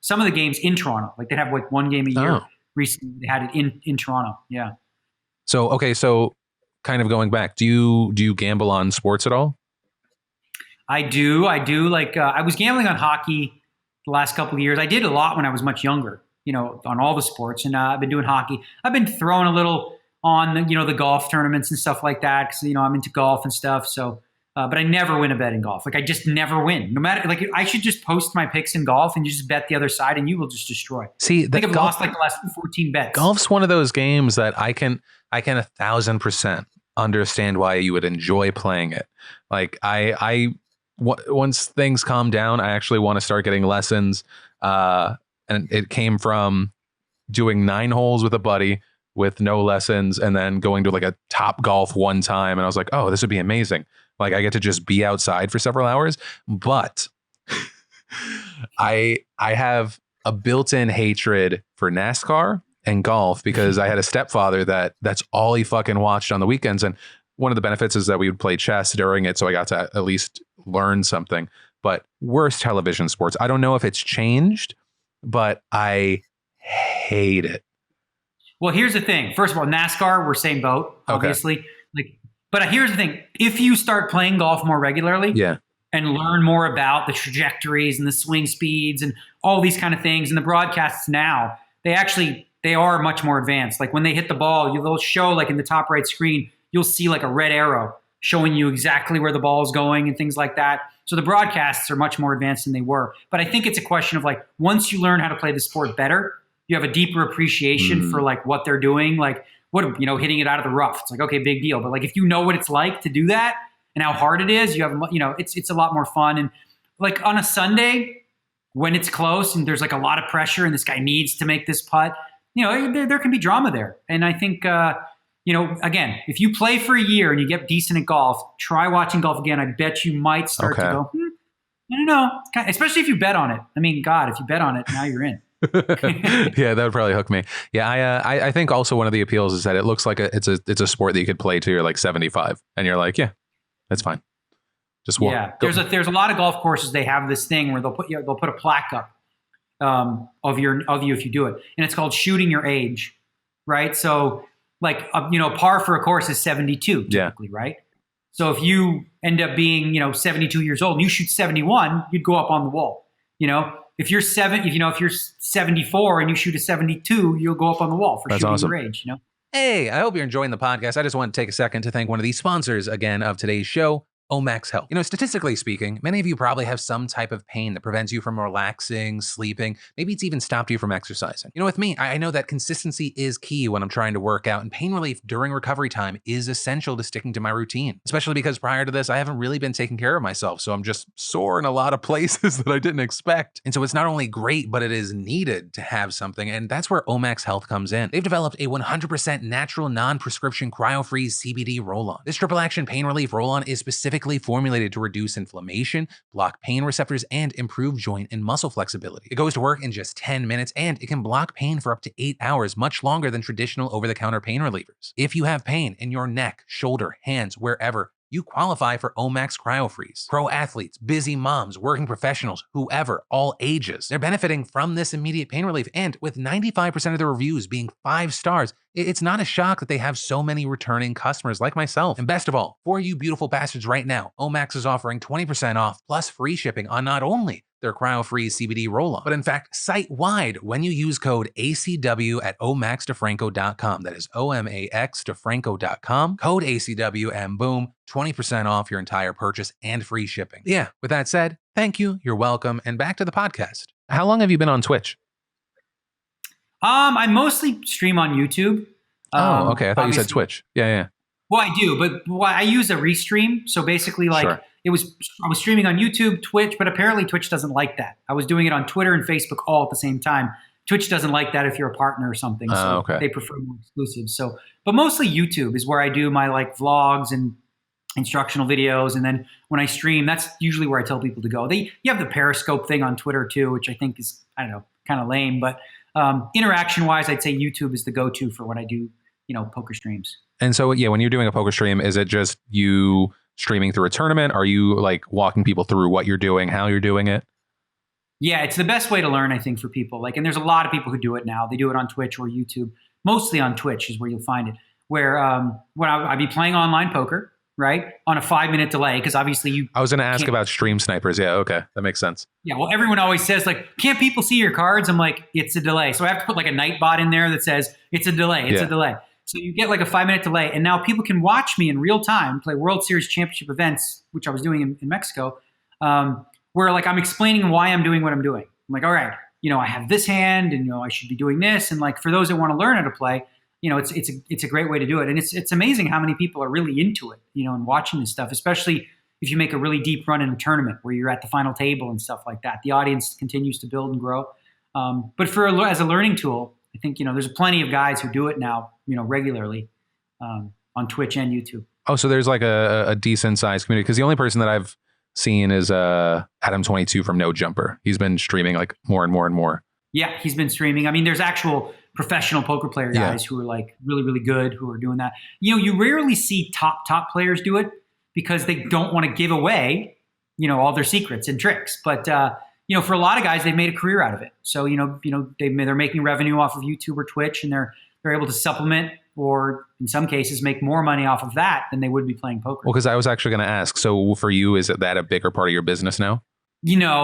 some of the games in Toronto. Like they'd have like one game a year. Recently they had it in Toronto. Yeah.
So, okay. So kind of going back, do you gamble on sports at all?
I do. Like I was gambling on hockey the last couple of years. I did a lot when I was much younger, on all the sports, and I've been doing hockey. I've been throwing a little on the golf tournaments and stuff like that because I'm into golf and stuff. So, but I never win a bet in golf. Like I just never win. No matter, like I should just post my picks in golf and you just bet the other side and you will just destroy.
See,
I think I've lost like the last 14 bets.
Golf's one of those games that I can 1,000% understand why you would enjoy playing it. Like once things calm down, I actually want to start getting lessons. And it came from doing 9 holes with a buddy with no lessons and then going to like a Top Golf one time. And I was like, oh, this would be amazing. Like I get to just be outside for several hours, but I have a built-in hatred for NASCAR and golf because I had a stepfather that's all he fucking watched on the weekends. And one of the benefits is that we would play chess during it. So I got to at least learn something. But worst television sports. I don't know if it's changed, but I hate it.
Well, here's the thing. First of all, NASCAR, we're same boat, obviously. Okay. But here's the thing. If you start playing golf more regularly and learn more about the trajectories and the swing speeds and all these kind of things, and the broadcasts now, they are much more advanced. Like when they hit the ball, they'll show like in the top right screen, you'll see like a red arrow showing you exactly where the ball is going and things like that. So the broadcasts are much more advanced than they were. But I think it's a question of like, once you learn how to play the sport better, you have a deeper appreciation for like what they're doing. Like hitting it out of the rough. It's like, okay, big deal. But like, if you know what it's like to do that and how hard it is, you have, it's a lot more fun. And like on a Sunday when it's close and there's like a lot of pressure and this guy needs to make this putt, there can be drama there. And I think, again, if you play for a year and you get decent at golf, try watching golf again. I bet you might start to go, I don't know. Especially if you bet on it. I mean, God, if you bet on it, now you're in.
Yeah, that would probably hook me. Yeah, I think also one of the appeals is that it looks like it's a sport that you could play till you're like 75, and you're like, yeah, that's fine. Just walk.
Yeah, there's a lot of golf courses. They have this thing where they'll put a plaque up of you if you do it, and it's called shooting your age, right? So like par for a course is 72 typically, right? So if you end up being 72 years old and you shoot 71, you'd go up on the wall, If you're 74 and you shoot a 72, you'll go up on the wall for shooting your age,
Hey, I hope you're enjoying the podcast. I just want to take a second to thank one of the sponsors again of today's show, Omax Health. Statistically speaking, many of you probably have some type of pain that prevents you from relaxing, sleeping. Maybe it's even stopped you from exercising. With me, I know that consistency is key when I'm trying to work out, and pain relief during recovery time is essential to sticking to my routine, especially because prior to this, I haven't really been taking care of myself. So I'm just sore in a lot of places that I didn't expect. And so it's not only great, but it is needed to have something. And that's where Omax Health comes in. They've developed a 100% natural, non-prescription cryo-freeze CBD roll-on. This triple action pain relief roll-on is specifically formulated to reduce inflammation, block pain receptors, and improve joint and muscle flexibility. It goes to work in just 10 minutes, and it can block pain for up to 8 hours, much longer than traditional over-the-counter pain relievers. If you have pain in your neck, shoulder, hands, wherever, you qualify for Omax CryoFreeze. Pro athletes, busy moms, working professionals, whoever, all ages, they're benefiting from this immediate pain relief, and with 95% of the reviews being 5 stars, It's not a shock that they have so many returning customers like myself. And best of all, for you beautiful bastards right now, Omax is offering 20% off plus free shipping on not only their cryo-free CBD roll-on, but in fact, site-wide when you use code ACW at omaxdefranco.com. That is OMAXdefranco.com, code ACW, and boom, 20% off your entire purchase and free shipping. Yeah, with that said, thank you, you're welcome, and back to the podcast. How long have you been on Twitch?
I mostly stream on YouTube.
Oh, okay. I thought you said Twitch. Yeah.
Well, I do, but I use a restream. So basically, like
Sure.
I was streaming on YouTube, Twitch, but apparently Twitch doesn't like that. I was doing it on Twitter and Facebook all at the same time. Twitch doesn't like that if you're a partner or something. So
okay.
They prefer more exclusives. So, but mostly YouTube is where I do my like vlogs and instructional videos. And then when I stream, that's usually where I tell people to go. You have the Periscope thing on Twitter too, which I think is, I don't know, kind of lame, but interaction wise, I'd say YouTube is the go-to for what I do, poker streams.
And so, yeah, when you're doing a poker stream, is it just you streaming through a tournament? Are you like walking people through what you're doing, how you're doing it?
Yeah, it's the best way to learn, I think, for people. Like, and there's a lot of people who do it now. They do it on Twitch or YouTube. Mostly on Twitch is where you'll find it. Where when I'd be playing online poker, right, on a 5-minute delay, because obviously
I was going to ask about stream snipers. Yeah, okay, that makes sense.
Yeah, well, everyone always says like, can't people see your cards? I'm like, it's a delay. So I have to put like a night bot in there that says it's a delay. It's a delay. So you get like a 5-minute delay, and now people can watch me in real time play World Series Championship events, which I was doing in Mexico, where like I'm explaining why I'm doing what I'm doing. I'm like, all right, I have this hand, and I should be doing this, and like for those that want to learn how to play, it's a great way to do it, and it's amazing how many people are really into it, and watching this stuff, especially if you make a really deep run in a tournament where you're at the final table and stuff like that. The audience continues to build and grow, but as a learning tool, I think, there's plenty of guys who do it now, regularly on Twitch and YouTube. Oh,
so there's like a decent sized community, because the only person that I've seen is Adam22 from No Jumper. He's been streaming like more and more and more.
Yeah, he's been streaming. I mean, there's actual professional poker player guys who are like really, really good, who are doing that. You rarely see top players do it because they don't want to give away, all their secrets and tricks. But for a lot of guys, they've made a career out of it. So, they're making revenue off of YouTube or Twitch, and they're able to supplement, or in some cases make more money off of that than they would be playing poker.
Well, because I was actually going to ask, so for you, is that a bigger part of your business now?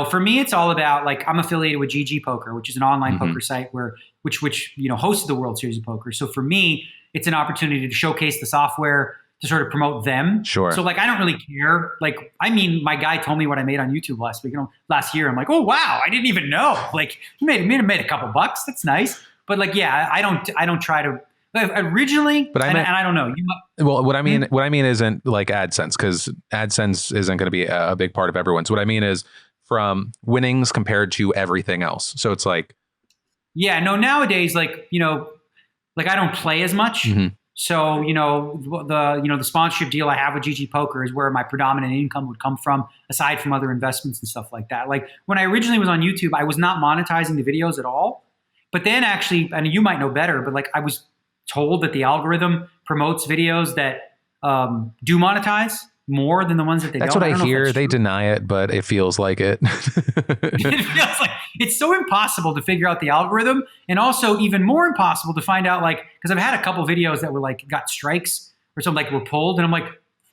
For me, it's all about, like, I'm affiliated with GG Poker, which is an online poker site which hosted the World Series of Poker. So for me, it's an opportunity to showcase the software, to sort of promote them.
Sure.
So like, I don't really care. Like, I mean, my guy told me what I made on YouTube last year. I'm like, oh wow, I didn't even know. Like, you made a couple bucks. That's nice. But like, yeah, I don't try to originally. But I don't know.
Well, what I mean isn't like AdSense, because AdSense isn't going to be a big part of everyone. So what I mean is from winnings compared to everything else. So it's like,
yeah, no, nowadays, like, like I don't play as much. So, the sponsorship deal I have with GG Poker is where my predominant income would come from, aside from other investments and stuff like that. Like when I originally was on YouTube, I was not monetizing the videos at all. But then actually, and you might know better, but like I was told that the algorithm promotes videos that do monetize more than the ones that they don't.
That's what I hear. They deny it, but it feels like it.
It feels like it's so impossible to figure out the algorithm, and also even more impossible to find out, like, because I've had a couple videos that were like got strikes or something, like were pulled, and I'm like,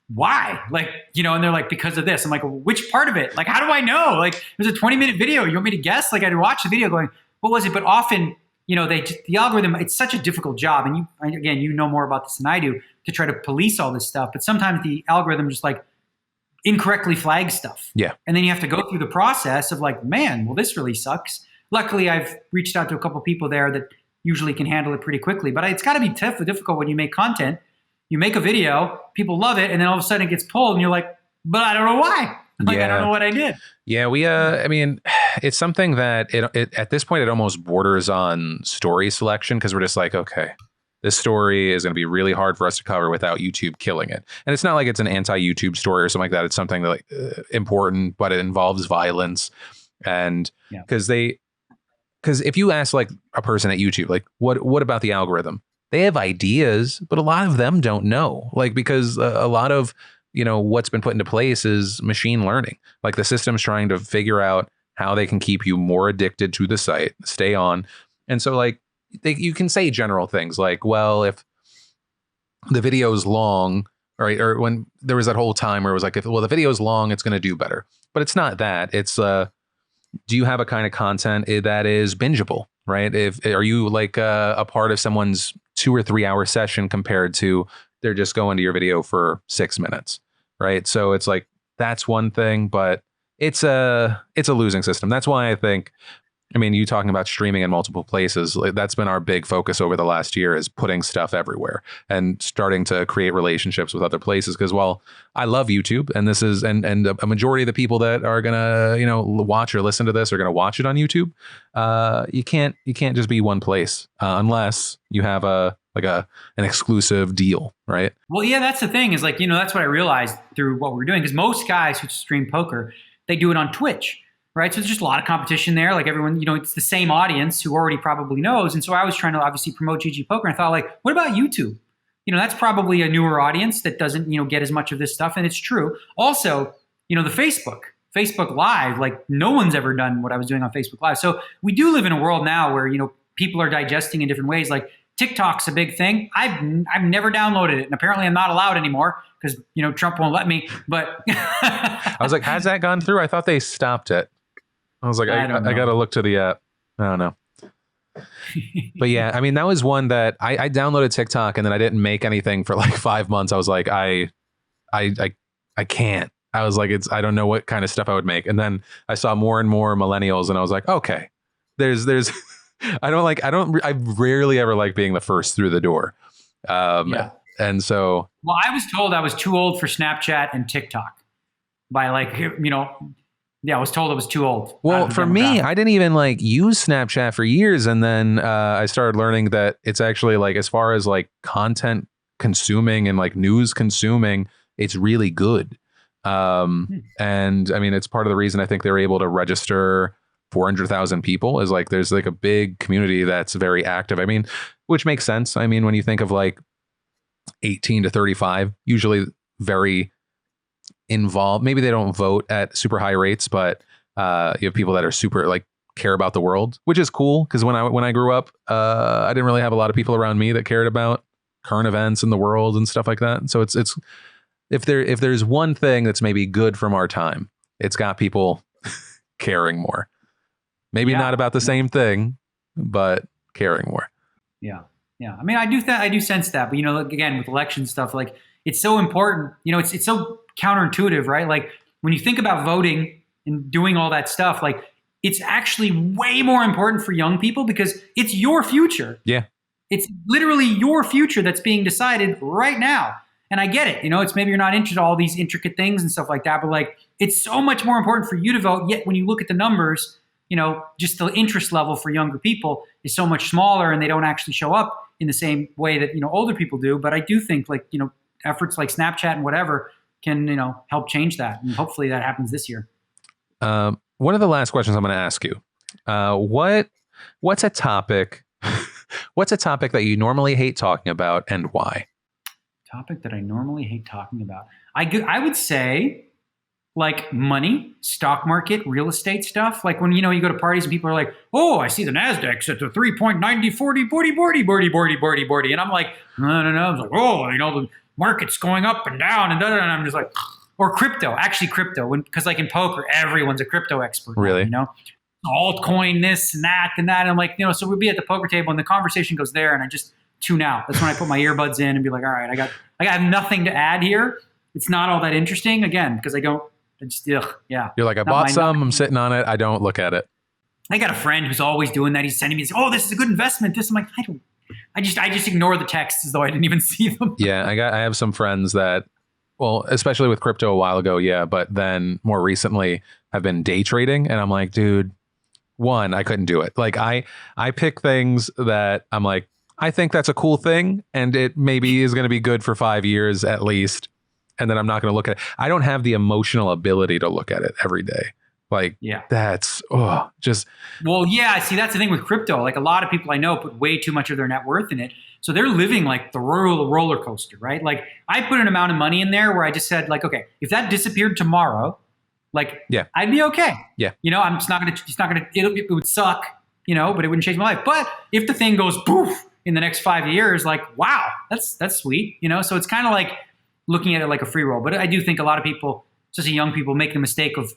why? Like, and they're like, because of this. I'm like, well, which part of it? Like, how do I know? Like, it was a 20-minute video. You want me to guess? Like, I'd watch the video going, what was it? But often, the algorithm, it's such a difficult job. And you know more about this than I do, to try to police all this stuff. But sometimes the algorithm just like incorrectly flags stuff.
Yeah.
And then you have to go through the process of like, man, well, this really sucks. Luckily, I've reached out to a couple people there that usually can handle it pretty quickly. But it's got to be difficult when you make content. You make a video, people love it, and then all of a sudden it gets pulled, and you're like, but I don't know why. Like, I don't know what I did.
Yeah, I mean, it's something that it at this point, it almost borders on story selection, because we're just like, okay, this story is going to be really hard for us to cover without YouTube killing it. And it's not like it's an anti-YouTube story or something like that. It's something that, like, important, but it involves violence. And because if you ask like a person at YouTube, like, what about the algorithm? They have ideas, but a lot of them don't know, like, because a lot of, what's been put into place is machine learning. Like, the system's trying to figure out how they can keep you more addicted to the site, stay on. And so, like,
you can say general things like, well, if the video is long, right? Or when there was that whole time where it was like, well, the video is long, it's going to do better. But it's not that. It's do you have a kind of content that is bingeable, right? Are you like a part of someone's 2 or 3 hour session compared to they're just going to your video for 6 minutes, right? So it's like that's one thing, but it's a losing system. That's why I think, I mean, you talking about streaming in multiple places, that's been our big focus over the last year, is putting stuff everywhere and starting to create relationships with other places. Because while I love YouTube, and this is, and a majority of the people that are gonna, watch or listen to this are gonna watch it on YouTube, you can't just be one place unless you have an exclusive deal, right?
Well, yeah, that's the thing, is like, that's what I realized through what we're doing, because most guys who stream poker, they do it on Twitch. Right. So there's just a lot of competition there. Like everyone, it's the same audience who already probably knows. And so I was trying to obviously promote GG Poker. And I thought, like, what about YouTube? That's probably a newer audience that doesn't, get as much of this stuff. And it's true. Also, the Facebook Live, like no one's ever done what I was doing on Facebook Live. So we do live in a world now where, people are digesting in different ways. Like TikTok's a big thing. I've never downloaded it. And apparently I'm not allowed anymore because, Trump won't let me. But
I was like, has that gone through? I thought they stopped it. I was like, I got to look to the app. I don't know. But yeah, I mean, that was one that I downloaded TikTok and then I didn't make anything for like 5 months. I was like, I can't. I was like, I don't know what kind of stuff I would make. And then I saw more and more millennials and I was like, okay, there's, I rarely ever like being the first through the door. And so.
Well, I was told I was too old for Snapchat and TikTok by like, yeah, I was told I was too old.
Well, for me, I didn't even like use Snapchat for years. And then I started learning that it's actually like, as far as like content consuming and like news consuming, it's really good. And I mean, it's part of the reason I think they're able to register 400,000 people, is like, there's like a big community that's very active. I mean, which makes sense. I mean, when you think of like 18 to 35, usually very involved. Maybe they don't vote at super high rates, but you have people that are super like care about the world, which is cool. Because when I grew up, I didn't really have a lot of people around me that cared about current events in the world and stuff like that. So it's if there's one thing that's maybe good from our time, it's got people caring more. Maybe not about the same thing, but caring more.
Yeah. I mean, I do sense that, but again, with election stuff, like it's so important. It's so counterintuitive, right? Like when you think about voting and doing all that stuff, like it's actually way more important for young people because it's your future.
Yeah.
It's literally your future that's being decided right now. And I get it. It's maybe you're not into all these intricate things and stuff like that, but like it's so much more important for you to vote. Yet when you look at the numbers, just the interest level for younger people is so much smaller and they don't actually show up in the same way that, older people do. But I do think like, efforts like Snapchat and whatever can, help change that. And hopefully that happens this year.
One of the last questions I'm going to ask you, what's a topic that you normally hate talking about and why?
Topic that I normally hate talking about. I would say like money, stock market, real estate stuff. Like when, you go to parties and people are like, oh, I see the NASDAQ's at the 3.90, 40, 40. And I'm like, no. I was like, oh, the market's going up and down and da-da-da. And I'm just like, or crypto, because like in poker, everyone's a crypto expert.
Really?
Altcoin, this and that. And I'm like, so we'll be at the poker table and the conversation goes there and I just tune out. That's when I put my earbuds in and be like, all right, I got nothing to add here. It's not all that interesting again, because yeah.
You're like, I bought some, I'm sitting on it. I don't look at it.
I got a friend who's always doing that. He's sending me, oh, this is a good investment. This, I'm like, I just ignore the texts as though I didn't even see them.
Yeah. I have some friends that, well, especially with crypto a while ago. Yeah. But then more recently have been day trading. And I'm like, dude, one, I couldn't do it. Like I pick things that I'm like, I think that's a cool thing. And it maybe is going to be good for 5 years at least. And then I'm not going to look at it. I don't have the emotional ability to look at it every day. Like, that's just.
Well, yeah. See, that's the thing with crypto. Like a lot of people I know put way too much of their net worth in it. So they're living like the roller coaster, right? Like I put an amount of money in there where I just said like, okay, if that disappeared tomorrow, like I'd be okay.
Yeah.
I'm just not going to, it would suck, but it wouldn't change my life. But if the thing goes poof in the next 5 years, like, wow, that's sweet, So it's kind of like looking at it like a free roll. But I do think a lot of people, especially young people, make the mistake of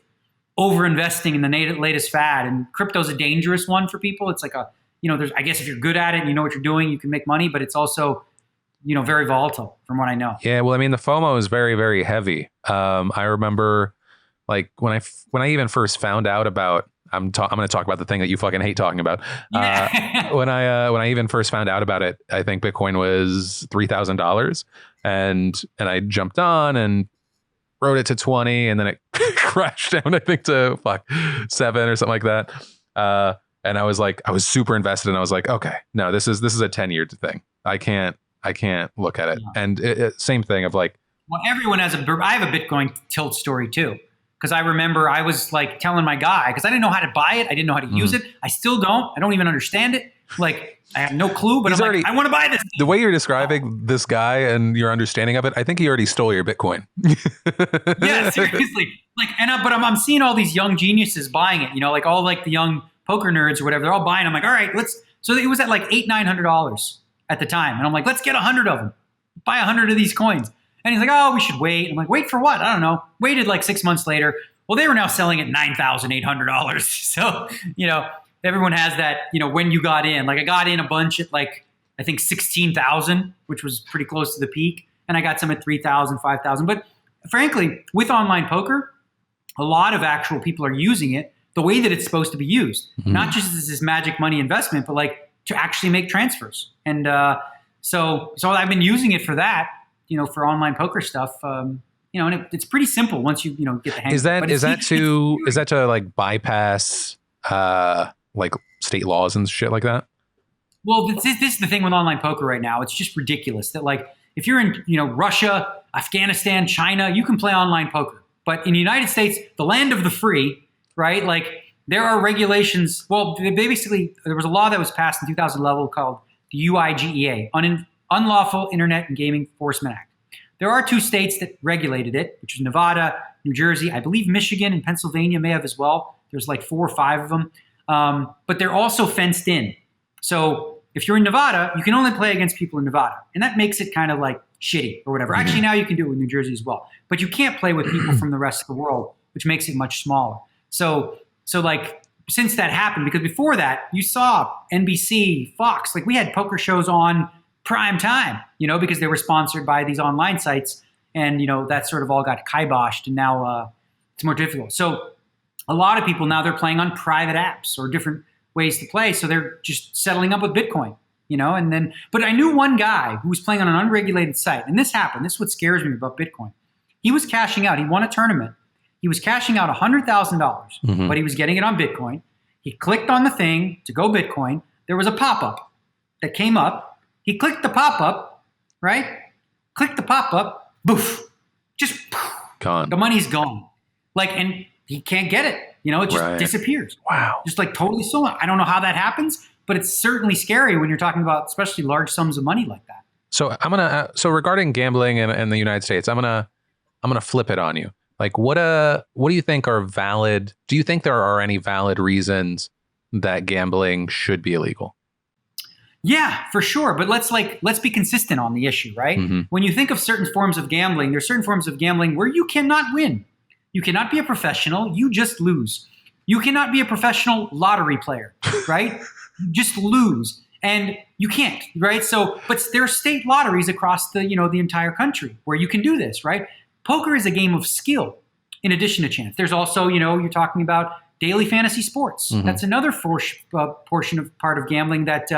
over-investing in the latest fad. And crypto's a dangerous one for people. It's like I guess if you're good at it and you know what you're doing, you can make money, but it's also, very volatile from what I know.
Yeah, well, I mean, the FOMO is very, very heavy. I remember, like, when I even first found out about, I'm going to talk about the thing that you fucking hate talking about. When I even first found out about it, I think Bitcoin was $3,000, and I jumped on and rode it to 20, and then it crashed down, I think, to 7 or something like that. And I was super invested, and I was like, okay, no, this is a 10-year thing. I can't look at it. Yeah. And same thing of like,
well, everyone has I have a Bitcoin tilt story too. Because I remember I was like telling my guy, because I didn't know how to buy it. I didn't know how to use it. I still don't. I don't even understand it. Like, I have no clue, but I'm like, I want to buy this thing.
The way you're describing this guy and your understanding of it, I think he already stole your Bitcoin.
Yeah, seriously. Like, but I'm seeing all these young geniuses buying it, like all like the young poker nerds or whatever. They're all buying. I'm like, all right, so it was at like $800-900 at the time. And I'm like, let's get 100 of them. Buy 100 of these coins. And he's like, oh, we should wait. I'm like, wait for what? I don't know. Waited like 6 months later. Well, they were now selling at $9,800. So, everyone has that, when you got in. Like, I got in a bunch at like, I think 16,000, which was pretty close to the peak. And I got some at 3,000, 5,000. But frankly, with online poker, a lot of actual people are using it the way that it's supposed to be used. Mm-hmm. Not just as this magic money investment, but like to actually make transfers. And so I've been using it for that. For online poker stuff, and it's pretty simple once you get the hang.
Is that to like bypass like state laws and shit like that?
Well, this is the thing with online poker right now. It's just ridiculous that like if you're in Russia, Afghanistan, China, you can play online poker, but in the United States, the land of the free, right? Like there are regulations. Well, there was a law that was passed in 2011 called the UIGEA, Unlawful Internet and Gaming Enforcement Act. There are 2 states that regulated it, which is Nevada, New Jersey. I believe Michigan and Pennsylvania may have as well. There's like 4 or 5 of them. But they're also fenced in. So if you're in Nevada, you can only play against people in Nevada. And that makes it kind of like shitty or whatever. Actually, now you can do it with New Jersey as well. But you can't play with people from the rest of the world, which makes it much smaller. So like, since that happened, because before that, you saw NBC, Fox, like we had poker shows on prime time, because they were sponsored by these online sites, and that sort of all got kiboshed, and now it's more difficult. So a lot of people now, they're playing on private apps or different ways to play, so they're just settling up with Bitcoin, but I knew one guy who was playing on an unregulated site, and this happened. This is what scares me about Bitcoin. He was cashing out. He won a tournament. He was cashing out $100,000, but he was getting it on Bitcoin. He clicked on the thing to go Bitcoin. There was a pop-up that came up. He clicked the pop-up, right? Clicked the pop-up, boof, just poof,
gone.
The money's gone. Like, and he can't get it. It just disappears.
Wow.
Just like totally stolen. I don't know how that happens, but it's certainly scary when you're talking about especially large sums of money like that.
So so regarding gambling in the United States, I'm gonna flip it on you. Like, what do you think are valid? Do you think there are any valid reasons that gambling should be illegal?
Yeah, for sure. But let's be consistent on the issue, right? Mm-hmm. When you think of certain forms of gambling, there's certain forms of gambling where you cannot win. You cannot be a professional. You just lose. You cannot be a professional lottery player, right? You just lose. And you can't, right? So, but there are state lotteries across the entire country where you can do this, right? Poker is a game of skill in addition to chance. There's also, you're talking about daily fantasy sports. Mm-hmm. That's another portion of part of gambling that,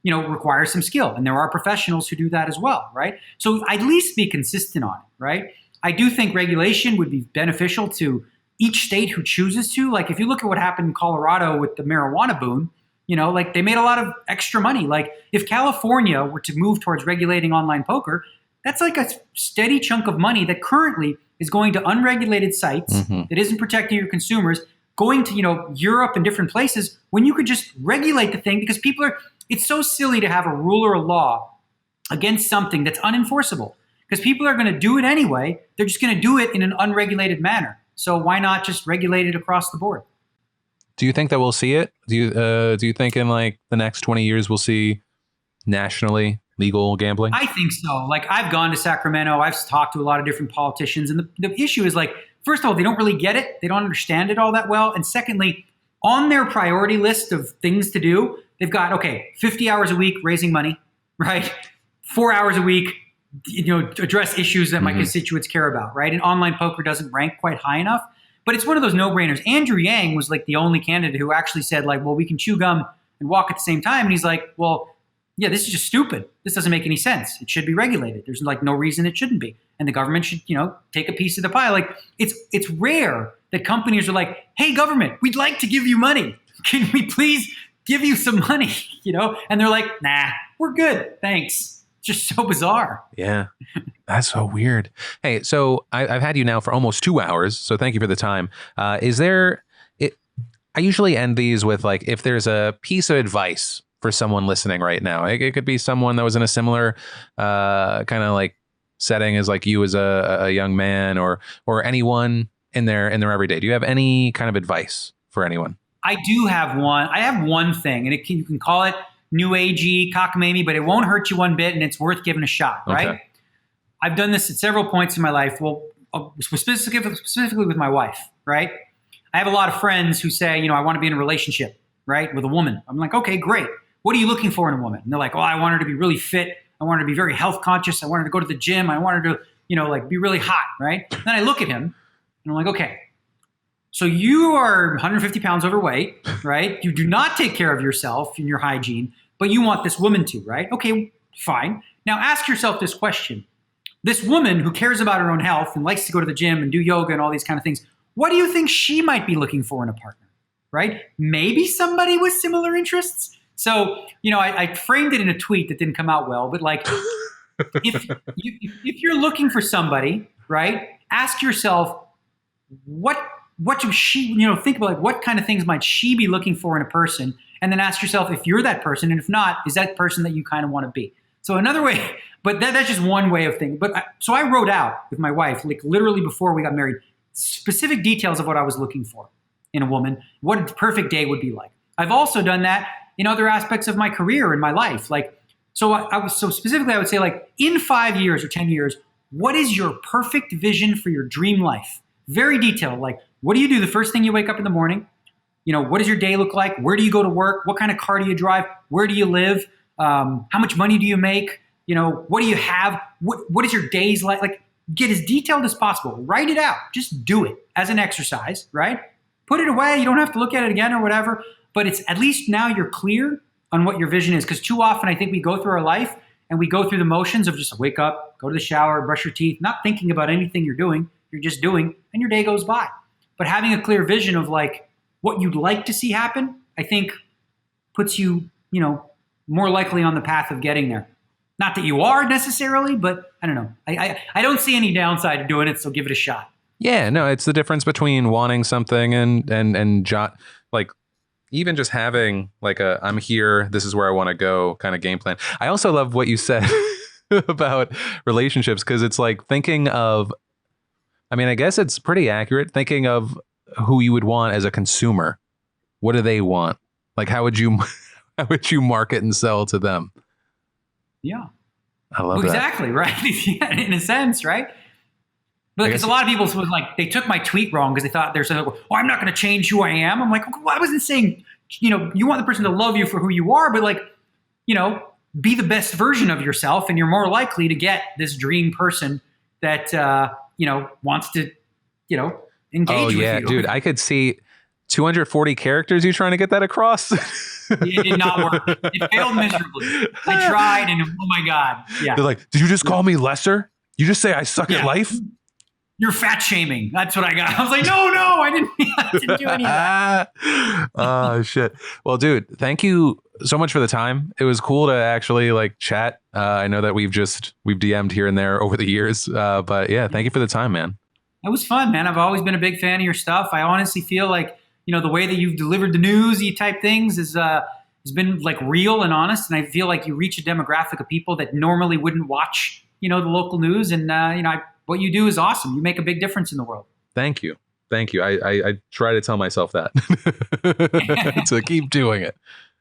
requires some skill. And there are professionals who do that as well, right? So at least be consistent on it, right? I do think regulation would be beneficial to each state who chooses to. Like if you look at what happened in Colorado with the marijuana boom, like they made a lot of extra money. Like if California were to move towards regulating online poker, that's like a steady chunk of money that currently is going to unregulated sites that isn't protecting your consumers, going to, Europe and different places when you could just regulate the thing because it's so silly to have a rule or a law against something that's unenforceable because people are going to do it anyway. They're just going to do it in an unregulated manner. So why not just regulate it across the board?
Do you think that we'll see it? Do you think in like the next 20 years we'll see nationally legal gambling?
I think so. Like I've gone to Sacramento. I've talked to a lot of different politicians. And the issue is like, first of all, they don't really get it. They don't understand it all that well. And secondly, on their priority list of things to do, they've got, okay, 50 hours a week raising money, right? 4 hours a week, address issues that my constituents care about, right? And online poker doesn't rank quite high enough. But it's one of those no-brainers. Andrew Yang was like the only candidate who actually said like, well, we can chew gum and walk at the same time. And he's like, well, yeah, this is just stupid. This doesn't make any sense. It should be regulated. There's like no reason it shouldn't be. And the government should, take a piece of the pie. Like it's rare that companies are like, hey, government, we'd like to give you money. Can we please give you some money? And they're like, nah, we're good. Thanks. Just so bizarre.
Yeah, that's so weird. Hey, so I've had you now for almost 2 hours, so thank you for the time. I usually end these with like, if there's a piece of advice for someone listening right now, it could be someone that was in a similar kind of like setting as like you as a young man, or anyone in their everyday. Do you have any kind of advice for anyone?
I do have one. I have one thing, and you can call it new agey, cockamamie, but it won't hurt you one bit, and it's worth giving a shot, right?
Okay.
I've done this at several points in my life. Well, specifically with my wife, right? I have a lot of friends who say, I want to be in a relationship, right, with a woman. I'm like, okay, great. What are you looking for in a woman? And they're like, I want her to be really fit. I want her to be very health conscious. I want her to go to the gym. I want her to, like be really hot, right? And then I look at him, and I'm like, okay, so you are 150 pounds overweight, right? You do not take care of yourself and your hygiene, but you want this woman to, right? Okay, fine. Now ask yourself this question. This woman who cares about her own health and likes to go to the gym and do yoga and all these kind of things, what do you think she might be looking for in a partner, right? Maybe somebody with similar interests. So, I framed it in a tweet that didn't come out well, but like, if you're looking for somebody, right, ask yourself, what does she, think about like what kind of things might she be looking for in a person? And then ask yourself if you're that person, and if not, is that person that you kind of want to be? So another way, but that's just one way of thinking. But so I wrote out with my wife, like literally before we got married, specific details of what I was looking for in a woman, what a perfect day would be like. I've also done that in other aspects of my career and my life. Like, so specifically, I would say like in 5 years or 10 years, what is your perfect vision for your dream life? Very detailed. Like, what do you do the first thing you wake up in the morning? What does your day look like? Where do you go to work? What kind of car do you drive? Where do you live? How much money do you make? What do you have? What is your days like? Like, get as detailed as possible. Write it out. Just do it as an exercise, right? Put it away. You don't have to look at it again or whatever. But it's at least now you're clear on what your vision is. Because too often I think we go through our life and we go through the motions of just wake up, go to the shower, brush your teeth, not thinking about anything you're doing. You're just doing, and your day goes by. But having a clear vision of like what you'd like to see happen, I think puts you, more likely on the path of getting there. Not that you are necessarily, but I don't know. I don't see any downside to doing it, so give it a shot.
Yeah, no, it's the difference between wanting something and like even just having like I'm here, this is where I want to go kind of game plan. I also love what you said about relationships, because it's like thinking of, I guess it's pretty accurate, thinking of who you would want as a consumer. What do they want? Like, how would you market and sell to them?
Yeah.
I love that.
Exactly, right? Yeah, in a sense, right? But because a lot of people was like, they took my tweet wrong because they thought they're saying, I'm not going to change who I am. I'm like, well, I wasn't saying, you want the person to love you for who you are, but like, be the best version of yourself, and you're more likely to get this dream person that, wants to, engage with you. Oh yeah,
dude, I could see 240 characters. You trying to get that across?
It did not work. It failed miserably. I tried, and oh my God. Yeah.
They're like, did you just call me lesser? You just say I suck at life?
You're fat shaming. That's what I got. I was like, no, I didn't do any of that.
Oh, shit. Well, dude, thank you so much for the time. It was cool to actually like chat. I know that we've DM'd here and there over the years. But yeah, thank you for the time, man.
It was fun, man. I've always been a big fan of your stuff. I honestly feel like, the way that you've delivered the newsy type things has been like real and honest. And I feel like you reach a demographic of people that normally wouldn't watch, the local news. And, what you do is awesome. You make a big difference in the world.
Thank you. Thank you. I try to tell myself that to keep doing it.